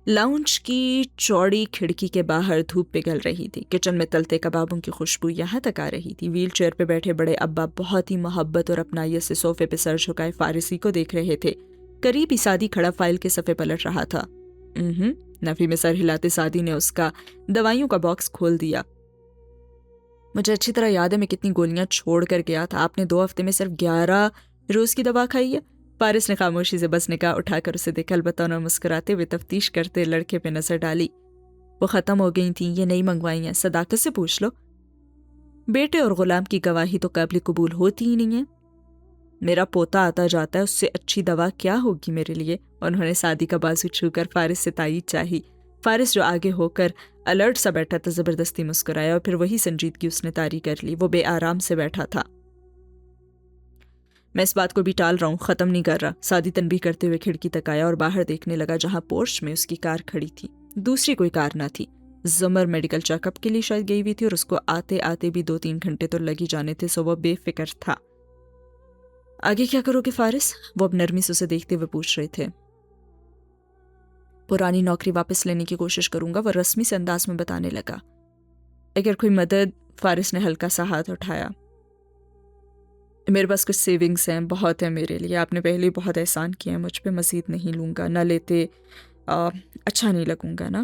لاؤنج کی چوڑی کھڑکی کے باہر دھوپ پگھل رہی تھی۔ کچن میں تلتے کبابوں کی خوشبو یہاں تک آ رہی تھی۔ ویل چیئر پہ بیٹھے بڑے ابا بہت ہی محبت اور اپنائیت سے صوفے پہ سر جھکائے فارسی کو دیکھ رہے تھے۔ قریب ہی سعدی کھڑا فائل کے صفحے پلٹ رہا تھا۔ نفی میں سر ہلاتے سعدی نے اس کا دوائیوں کا باکس کھول دیا۔ مجھے اچھی طرح یاد ہے میں کتنی گولیاں چھوڑ کر گیا تھا۔ آپ نے 2 ہفتے میں صرف 11 روز کی دوا کھائی ہے؟ فارس نے خاموشی سے بس نگاہ اٹھا کر اسے دیکھا، البتہ انہوں نے مسکراتے ہوئے تفتیش کرتے لڑکے پہ نظر ڈالی۔ وہ ختم ہو گئی تھیں، یہ نہیں منگوائی ہیں، صداقت سے پوچھ لو۔ بیٹے اور غلام کی گواہی تو قابل قبول ہوتی ہی نہیں ہے۔ میرا پوتا آتا جاتا ہے، اس سے اچھی دوا کیا ہوگی میرے لیے؟ انہوں نے سعدی کا بازو چھو کر فارس سے تائید چاہی۔ فارس جو آگے ہو کر الرٹ سا بیٹھا تھا زبردستی مسکرایا، اور پھر وہی سنجیدگی اس نے طاری کر لی۔ وہ بے آرام سے بیٹھا تھا۔ میں اس بات کو بھی ٹال رہا ہوں، ختم نہیں کر رہا۔ سعدی تنبیہ کرتے ہوئے کھڑکی تک آیا اور باہر دیکھنے لگا جہاں پورچ میں اس کی کار کھڑی تھی۔ دوسری کوئی کار نہ تھی۔ زمر میڈیکل چیک اپ کے لیے شاید گئی ہوئی تھی، اور اس کو آتے آتے بھی 2-3 گھنٹے تو لگ ہی جانے تھے، سو وہ بے فکر تھا۔ آگے کیا کرو گے فارس؟ وہ اب نرمی سے اسے دیکھتے ہوئے پوچھ رہے تھے۔ پرانی نوکری واپس لینے کی کوشش کروں گا، وہ رسمی سے انداز میں بتانے لگا۔ اگر کوئی مدد؟ فارس نے ہلکا سا ہاتھ اٹھایا۔ میرے پاس کچھ سیونگز ہیں، بہت ہے میرے لیے۔ آپ نے پہلے بہت احسان کیا ہے مجھ پہ، مزید نہیں لوں گا۔ نہ لیتے اچھا نہیں لگوں گا نا۔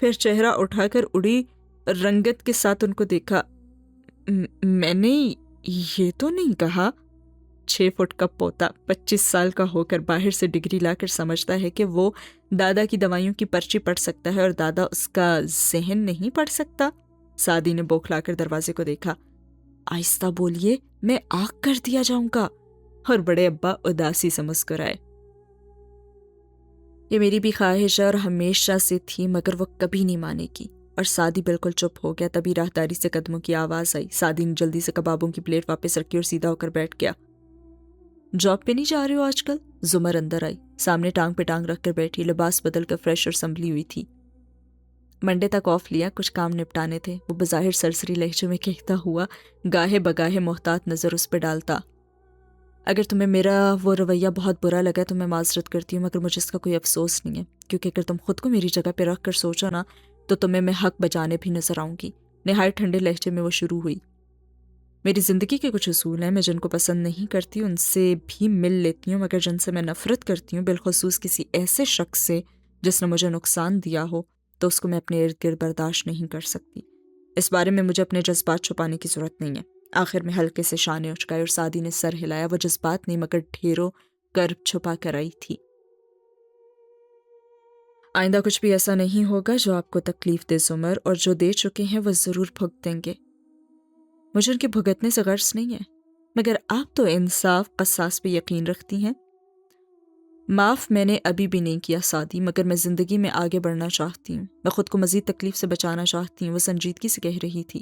پھر چہرہ اٹھا کر اڑی رنگت کے ساتھ ان کو دیکھا۔ میں نے یہ تو نہیں کہا۔ 6 فٹ کا پوتا 25 سال کا ہو کر باہر سے ڈگری لا کر سمجھتا ہے کہ وہ دادا کی دوائیوں کی پرچی پڑھ سکتا ہے اور دادا اس کا ذہن نہیں پڑھ سکتا۔ سعدی نے بوکھلا کر دروازے کو دیکھا۔ آہستہ بولیے، میں آگ کر دیا جاؤں گا۔ اور بڑے ابا اداسی سے مسکرائے۔ یہ میری بھی خواہش ہے اور ہمیشہ سے تھی، مگر وہ کبھی نہیں مانے گی۔ اور سعدی بالکل چپ ہو گیا۔ تبھی راہداری سے قدموں کی آواز آئی۔ سعدی نے جلدی سے کبابوں کی پلیٹ واپس رکھی اور سیدھا ہو کر بیٹھ گیا۔ جاب پہ نہیں جا رہے ہو آج کل؟ زمر اندر آئی، سامنے ٹانگ پہ ٹانگ رکھ کر بیٹھی، لباس بدل کر فریش اور سنبھلی ہوئی تھی۔ منڈے تک آف لیا، کچھ کام نپٹانے تھے، وہ بظاہر سرسری لہجے میں کہتا ہوا گاہے بگاہے محتاط نظر اس پہ ڈالتا۔ اگر تمہیں میرا وہ رویہ بہت برا لگا تو میں معذرت کرتی ہوں، مگر مجھے اس کا کوئی افسوس نہیں ہے، کیونکہ اگر تم خود کو میری جگہ پہ رکھ کر سوچو نا تو تمہیں میں حق بجانے بھی نظر آؤں گی۔ نہایت ٹھنڈے لہجے میں وہ شروع ہوئی۔ میری زندگی کے کچھ اصول ہیں، میں جن کو پسند نہیں کرتی ان سے بھی مل لیتی ہوں، مگر جن سے میں نفرت کرتی ہوں، بالخصوص کسی ایسے شخص سے جس نے مجھے نقصان دیا ہو، تو اس کو میں اپنے ارد گرد برداشت نہیں کر سکتی۔ اس بارے میں مجھے اپنے جذبات چھپانے کی ضرورت نہیں ہے۔ آخر میں ہلکے سے شانے اچکائے اور سعدی نے سر ہلایا۔ وہ جذبات نہیں مگر ڈھیروں کرب چھپا کر آئی تھی۔ آئندہ کچھ بھی ایسا نہیں ہوگا جو آپ کو تکلیف دے زمر، اور جو دے چکے ہیں وہ ضرور بھگتیں گے۔ مجھے ان کے بھگتنے سے غرض نہیں ہے، مگر آپ تو انصاف قصاص پہ یقین رکھتی ہیں۔ معاف میں نے ابھی بھی نہیں کیا سعدی، مگر میں زندگی میں آگے بڑھنا چاہتی ہوں، میں خود کو مزید تکلیف سے بچانا چاہتی ہوں۔ وہ سنجیدگی سے کہہ رہی تھی۔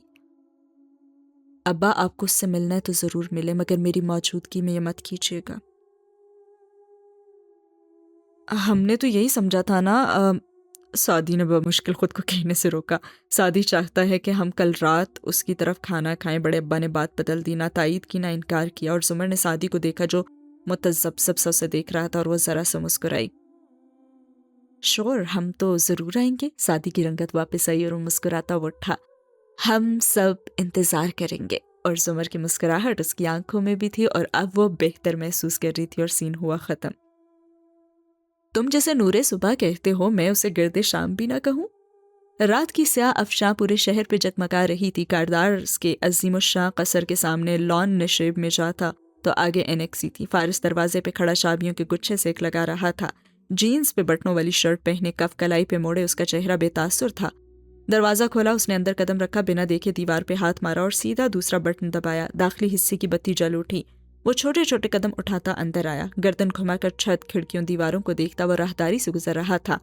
ابا آپ کو اس سے ملنا ہے تو ضرور ملے، مگر میری موجودگی میں یہ مت کیجیے گا۔ ہم نے تو یہی سمجھا تھا نا۔ سعدی نے بمشکل خود کو کہنے سے روکا۔ سعدی چاہتا ہے کہ ہم کل رات اس کی طرف کھانا کھائیں۔ بڑے ابا نے بات بدل دی، نہ تائید کی نہ انکار کیا، اور زمر نے سعدی کو دیکھا جو متذبذب سا اسے دیکھ رہا تھا، اور وہ ذرا سے مسکرائی۔ شور، ہم تو ضرور آئیں گے۔ سعدی کی رنگت واپس آئی اور وہ مسکراتا وہ اٹھا۔ ہم سب انتظار کریں گے۔ اور زمر کی مسکراہٹ اس کی آنکھوں میں بھی تھی، اور اب وہ بہتر محسوس کر رہی تھی، اور سین ہوا ختم۔ تم جیسے نور صبح کہتے ہو، میں اسے گرد شام بھی نہ کہوں۔ رات کی سیاہ افشاں پورے شہر پہ جگمگا رہی تھی۔ کاردارز کے عظیم الشان قصر کے سامنے لان نشیب میں جا تھا تو آگے اینیکسی تھی۔ فارس دروازے پہ کھڑا چابیوں کے گچھے سے ایک لگا رہا تھا۔ جینز پہ بٹنوں والی شرٹ پہنے، کف کلائی پہ موڑے، اس کا چہرہ بے تاثر تھا۔ دروازہ کھولا، اس نے اندر قدم رکھا، بنا دیکھے دیوار پہ ہاتھ مارا اور سیدھا دوسرا بٹن دبایا۔ داخلی حصے کی بتی جل اٹھی۔ وہ چھوٹے چھوٹے قدم اٹھاتا اندر آیا، گردن گھما کر چھت، کھڑکیوں، دیواروں کو دیکھتا۔ وہ راہداری سے گزر رہا تھا۔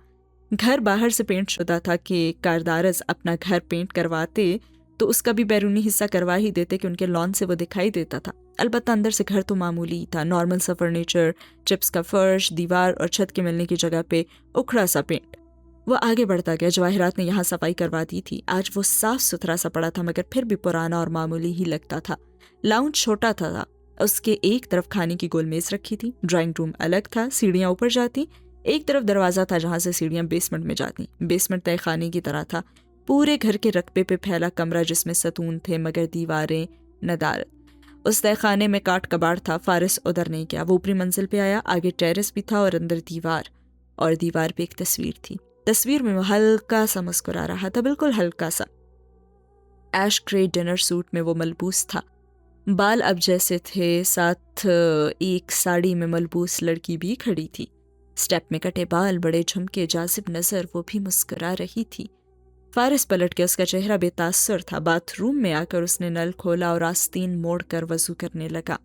گھر باہر سے پینٹ شدہ تھا کہ کاردارز اپنا گھر پینٹ کرواتے تو اس کا بھی بیرونی حصہ کروا ہی دیتے کہ ان کے لان سے وہ دکھائی دیتا تھا۔ البتہ اندر سے گھر تو معمولی ہی تھا، نارمل سا فرنیچر، چپس کا فرش، دیوار اور چھت کے ملنے کی جگہ پہ اکھڑا سا پینٹ۔ وہ آگے بڑھتا گیا۔ جواہرات نے یہاں صفائی کروا دی تھی۔ آج وہ صاف ستھرا سا پڑا تھا، مگر پھر بھی پرانا اور معمولی ہی لگتا تھا۔ لاؤنج چھوٹا تھا، اس کے ایک طرف کھانے کی گول میز رکھی تھی۔ ڈرائنگ روم الگ تھا، سیڑھیاں اوپر جاتی۔ ایک طرف دروازہ تھا جہاں سے سیڑھیاں بیسمنٹ میں جاتی۔ بیسمنٹ تہہ خانے کی طرح تھا، پورے گھر کے رقبے پہ پھیلا کمرہ جس میں ستون تھے مگر دیواریں ندارت۔ اس تہہ خانے میں کاٹ کباڑ تھا۔ فارس ادھر نہیں گیا، وہ اوپری منزل پہ آیا۔ آگے ٹیرس بھی تھا اور اندر دیوار، اور دیوار پہ ایک تصویر تھی۔ تصویر میں وہ ہلکا سا مسکرا رہا تھا، بالکل ہلکا سا۔ ایش گرے ڈنر سوٹ میں وہ ملبوس تھا، بال اب جیسے تھے، ساتھ ایک ساڑی میں ملبوس لڑکی بھی کھڑی تھی۔ سٹیپ میں کٹے بال، بڑے جھمکے، جاذب نظر، وہ بھی مسکرا رہی تھی۔ فارس پلٹ کے، اس کا چہرہ بے تاثر تھا۔ باتھ روم میں آ کر اس نے نل کھولا اور آستین موڑ کر وضو کرنے لگا۔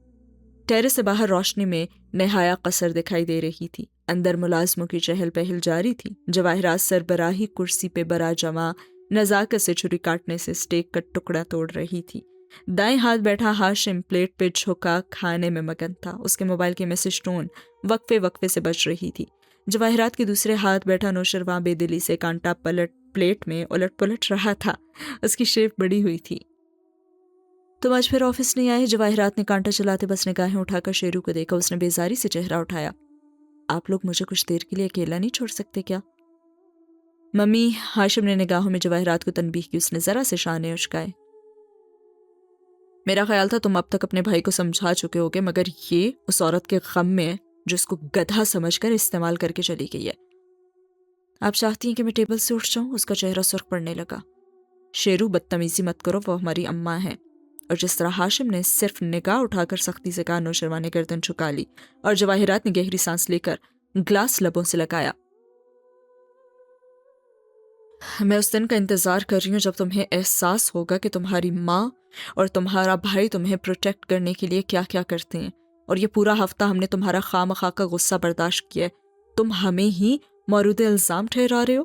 ٹیرس سے باہر روشنی میں نہایا قصر دکھائی دے رہی تھی۔ اندر ملازموں کی چہل پہل جاری تھی۔ جواہرات سربراہی کرسی پہ برا جمع نزاکت سے چھری کاٹنے سے سٹیک کا ٹکڑا توڑ رہی تھی۔ دائیں ہاتھ بیٹھا ہاشم پلیٹ پہ جھکا کھانے میں مگن تھا۔ اس کے موبائل کی میسج ٹون وقفے وقفے سے بج رہی تھی۔ جواہرات کے دوسرے ہاتھ بیٹھا نوشرواں بے دلی سے کانٹا پلیٹ میں الٹ پلٹ رہا تھا۔ اس کی شیپ بڑی ہوئی تھی۔ تم آج پھر آفس نہیں آئے؟ جواہرات نے کانٹا چلاتے بس نگاہیں اٹھا کر شیرو کو دیکھا۔ اس نے بیزاری سے چہرہ اٹھایا۔ آپ لوگ مجھے کچھ دیر کے لیے اکیلا نہیں چھوڑ سکتے کیا؟ ممی، ہاشم نے نگاہوں میں جواہرات کو تنبیہ کی۔ اس نے ذرا سے شانے اچکائے۔ میرا خیال تھا تم اب تک اپنے بھائی کو سمجھا چکے ہوگے، مگر یہ اس عورت کے غم میں جو اس کو گدھا سمجھ کر استعمال کر کے چلی گئی ہے۔ آپ چاہتی ہیں کہ میں ٹیبل سے اٹھ جاؤں؟ اس کا چہرہ سرخ پڑنے لگا۔ شیرو بدتمیزی مت کرو، وہ ہماری اماں ہیں۔ اور جس طرح ہاشم نے صرف نگاہ اٹھا کر سختی سے کہا، نوشروان نے گردن جھکا لی اور جواہرات نے گہری سانس لے کر گلاس لبوں سے لگایا۔ میں اس دن کا انتظار کر رہی ہوں جب تمہیں احساس ہوگا کہ تمہاری ماں اور تمہارا بھائی تمہیں پروٹیکٹ کرنے کے لیے کیا کیا کرتے ہیں، اور یہ پورا ہفتہ ہم نے تمہارا خواہ مخواہ کا غصہ برداشت کیا ہے، تم ہمیں ہی مورد الزام ٹھہرا رہے ہو۔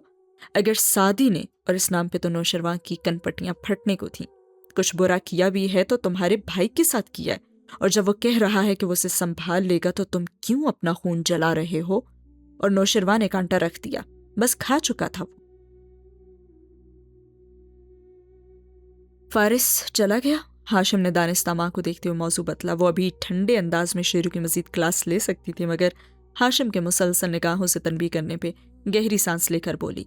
اگر سعدی نے، اور اس نام پہ تو نوشروان کی کن پٹیاں پھٹنے کو تھیں، کچھ برا کیا بھی ہے تو تمہارے بھائی کے ساتھ کیا ہے، اور جب وہ کہہ رہا ہے کہ وہ اسے سنبھال لے گا تو تم کیوں اپنا خون جلا رہے ہو؟ اور نوشروان نے کانٹا رکھ دیا، بس کھا چکا تھا وہ۔ فارس چلا گیا؟ ہاشم نے دانستہ ماں کو دیکھتے ہوئے موضوع بدلا۔ وہ ابھی ٹھنڈے انداز میں شیرو کی مزید کلاس لے سکتی تھی، مگر ہاشم کے مسلسل نگاہوں سے تنبیہ کرنے پہ گہری سانس لے کر بولی،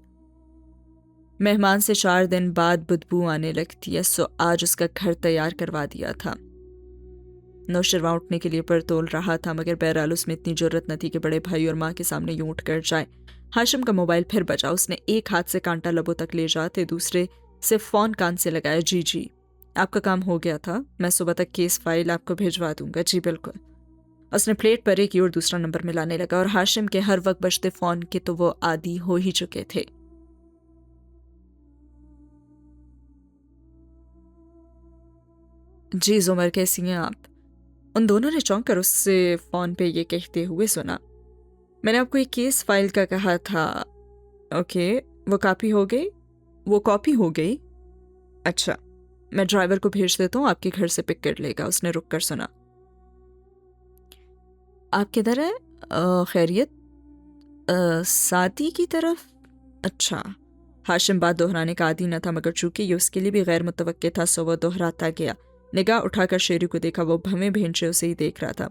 مہمان سے 4 دن بعد بدبو آنے لگتی ہے، سو آج اس کا گھر تیار کروا دیا تھا۔ نوشروان اٹھنے کے لیے پر تول رہا تھا، مگر بہرحال اس میں اتنی جرت نہ تھی کہ بڑے بھائی اور ماں کے سامنے یوں اٹھ کر جائے۔ ہاشم کا موبائل پھر بجا۔ اس نے ایک ہاتھ سے کانٹا لبوں تک لے جاتے دوسرے سے فون کان سے لگایا۔ جی آپ کا کام ہو گیا تھا، میں صبح تک کیس فائل آپ کو بھیجوا دوں گا۔ جی بالکل۔ اس نے پلیٹ پر ایک اور دوسرا نمبر ملانے لگا، اور ہاشم کے ہر وقت بجتے فون کے تو وہ عادی ہو ہی چکے تھے۔ جی زمر، کیسی ہیں آپ؟ ان دونوں نے چونک کر اس سے فون پہ یہ کہتے ہوئے سنا، میں نے آپ کو ایک کیس فائل کا کہا تھا۔ اوکے، وہ کاپی ہو گئی؟ اچھا، میں ڈرائیور کو بھیج دیتا ہوں، آپ کے گھر سے پک کر لے گا۔ اس نے رک کر سنا۔ آپ کدھر ہیں؟ خیریت؟ سعدی کی طرف؟ اچھا۔ ہاشم بات دہرانے کا عادی نہ تھا، مگر چونکہ یہ اس کے لیے بھی غیر متوقع تھا سو وہ دہراتا گیا۔ نگاہ اٹھا کر شیرو کو دیکھا، وہ بھویں بھینچے اسے ہی دیکھ رہا تھا۔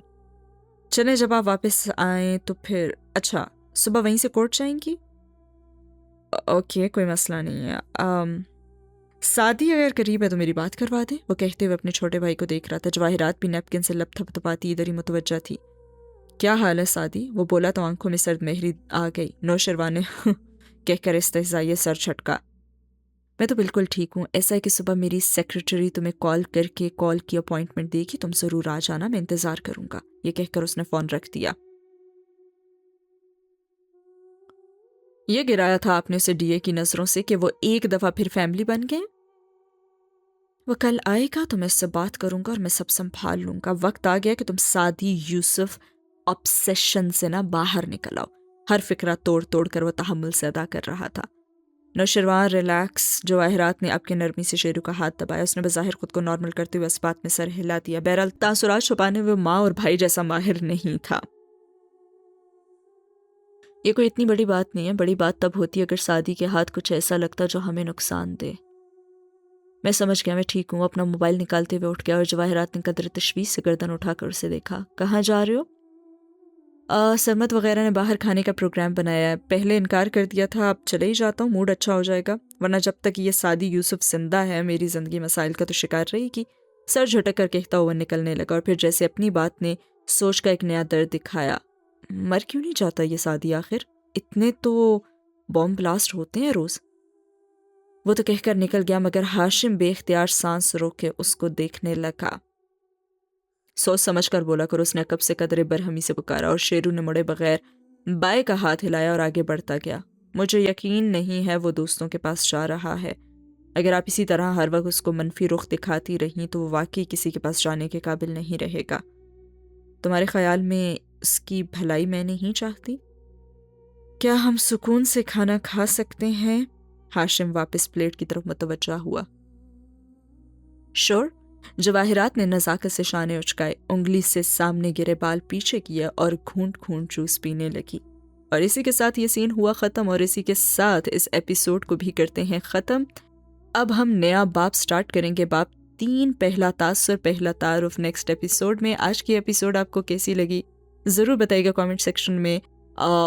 چلیں جب آپ واپس آئیں تو پھر، اچھا صبح وہیں سے کورٹ جائیں گی؟ اوکے، کوئی مسئلہ نہیں ہے۔ سعدی اگر قریب ہے تو میری بات کروا دیں، وہ کہتے ہوئے اپنے چھوٹے بھائی کو دیکھ رہا تھا۔ جواہرات بھی نیپکن سے لب تھپتھپاتی ادھر ہی متوجہ تھی۔ کیا حال ہے سعدی؟ وہ بولا تو آنکھوں میں سرد مہری آ گئی۔ نوشروان نے کہہ کر استہزائیہ سر جھٹکا۔ میں تو بالکل ٹھیک ہوں، ایسا ہے کہ صبح میری سیکریٹری تمہیں کال کر کے کال کی اپوائنٹمنٹ دے گی، تم ضرور آ جانا، میں انتظار کروں گا۔ یہ کہہ کر اس نے فون رکھ دیا۔ یہ گرایا تھا آپ نے اسے ڈی اے کی نظروں سے کہ وہ ایک دفعہ پھر فیملی بن گئے؟ وہ کل آئے گا تو میں اس سے بات کروں گا اور میں سب سنبھال لوں گا۔ وقت آ گیا کہ تم سعدی یوسف آبسیشن سے نہ باہر نکل آؤ۔ ہر فکرہ توڑ توڑ کر وہ تحمل سے ادا کر رہا تھا۔ نوشروان ریلیکس۔ جواہرات نے اب کے نرمی سے شیرو کا ہاتھ دبایا۔ اس نے بظاہر خود کو نارمل کرتے ہوئے اس بات میں سر ہلا دیا۔ بہرحال تاثرات چھپانے ہوئے ماں اور بھائی جیسا ماہر نہیں تھا۔ یہ کوئی اتنی بڑی بات نہیں ہے، بڑی بات تب ہوتی ہے اگر سعدی کے ہاتھ کچھ ایسا لگتا جو ہمیں نقصان دے۔ میں سمجھ گیا، میں ٹھیک ہوں۔ اپنا موبائل نکالتے ہوئے اٹھ گیا، اور جواہرات نے قدر تشویش سے گردن اٹھا کر اسے دیکھا۔ کہاں جا رہے ہو؟ سرمت وغیرہ نے باہر کھانے کا پروگرام بنایا ہے، پہلے انکار کر دیا تھا، اب چلے ہی جاتا ہوں، موڈ اچھا ہو جائے گا، ورنہ جب تک یہ سعدی یوسف زندہ ہے میری زندگی مسائل کا تو شکار رہے گی۔ سر جھٹک کر کہتا ہوا نکلنے لگا، اور پھر جیسے اپنی بات نے سوچ کا ایک نیا درد دکھایا، مر کیوں نہیں جاتا یہ سعدی آخر؟ اتنے تو بوم بلاسٹ ہوتے ہیں روز۔ وہ تو کہہ کر نکل گیا، مگر ہاشم بے اختیار سانس روک کے اس کو دیکھنے لگا۔ سوچ سمجھ کر بولا کر، اس نے عقب سے قدرے برہمی سے پکارا، اور شیرو نے مڑے بغیر بائیں کا ہاتھ ہلایا اور آگے بڑھتا گیا۔ مجھے یقین نہیں ہے وہ دوستوں کے پاس جا رہا ہے۔ اگر آپ اسی طرح ہر وقت اس کو منفی رخ دکھاتی رہیں تو وہ واقعی کسی کے پاس جانے کے قابل نہیں رہے گا۔ تمہارے خیال میں اس کی بھلائی میں نہیں چاہتی؟ کیا ہم سکون سے کھانا کھا سکتے ہیں؟ ہاشم واپس پلیٹ کی طرف متوجہ ہوا۔ شور۔ جواہرات نے نزاکت سے شانے اچکائے، انگلی سے سامنے گرے بال پیچھے کیا اور گھونٹ گھونٹ جوس پینے لگی۔ اور اسی کے ساتھ یہ سین ہوا ختم، اور اسی کے ساتھ اس ایپیسوڈ کو بھی کرتے ہیں ختم۔ اب ہم نیا باب سٹارٹ کریں گے، باب 3، پہلا تاثر، پہلا تعارف، نیکسٹ ایپیسوڈ میں۔ آج کی ایپیسوڈ آپ کو کیسی لگی ضرور بتائیے گا کامنٹ سیکشن میں۔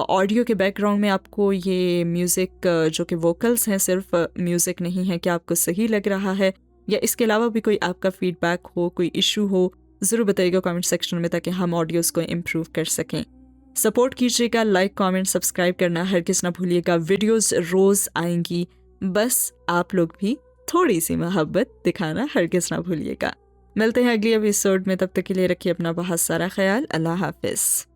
آڈیو کے بیک گراؤنڈ میں آپ کو یہ میوزک جو کہ ووکلز ہیں، صرف میوزک نہیں ہے، کیا آپ کو صحیح لگ رہا ہے، یا اس کے علاوہ بھی کوئی آپ کا فیڈ بیک ہو، کوئی ایشو ہو، ضرور بتائیے گا کامنٹ سیکشن میں، تاکہ ہم آڈیوز کو امپروو کر سکیں۔ سپورٹ کیجیے گا، لائک کامنٹ سبسکرائب کرنا ہرگز نہ بھولیے گا. ویڈیوز روز آئیں گی، بس آپ لوگ بھی تھوڑی سی محبت دکھانا ہرگز نہ بھولیے گا. ملتے ہیں اگلی ایپیسوڈ میں، تب تک کے لیے رکھیے اپنا بہت سارا خیال. اللہ حافظ.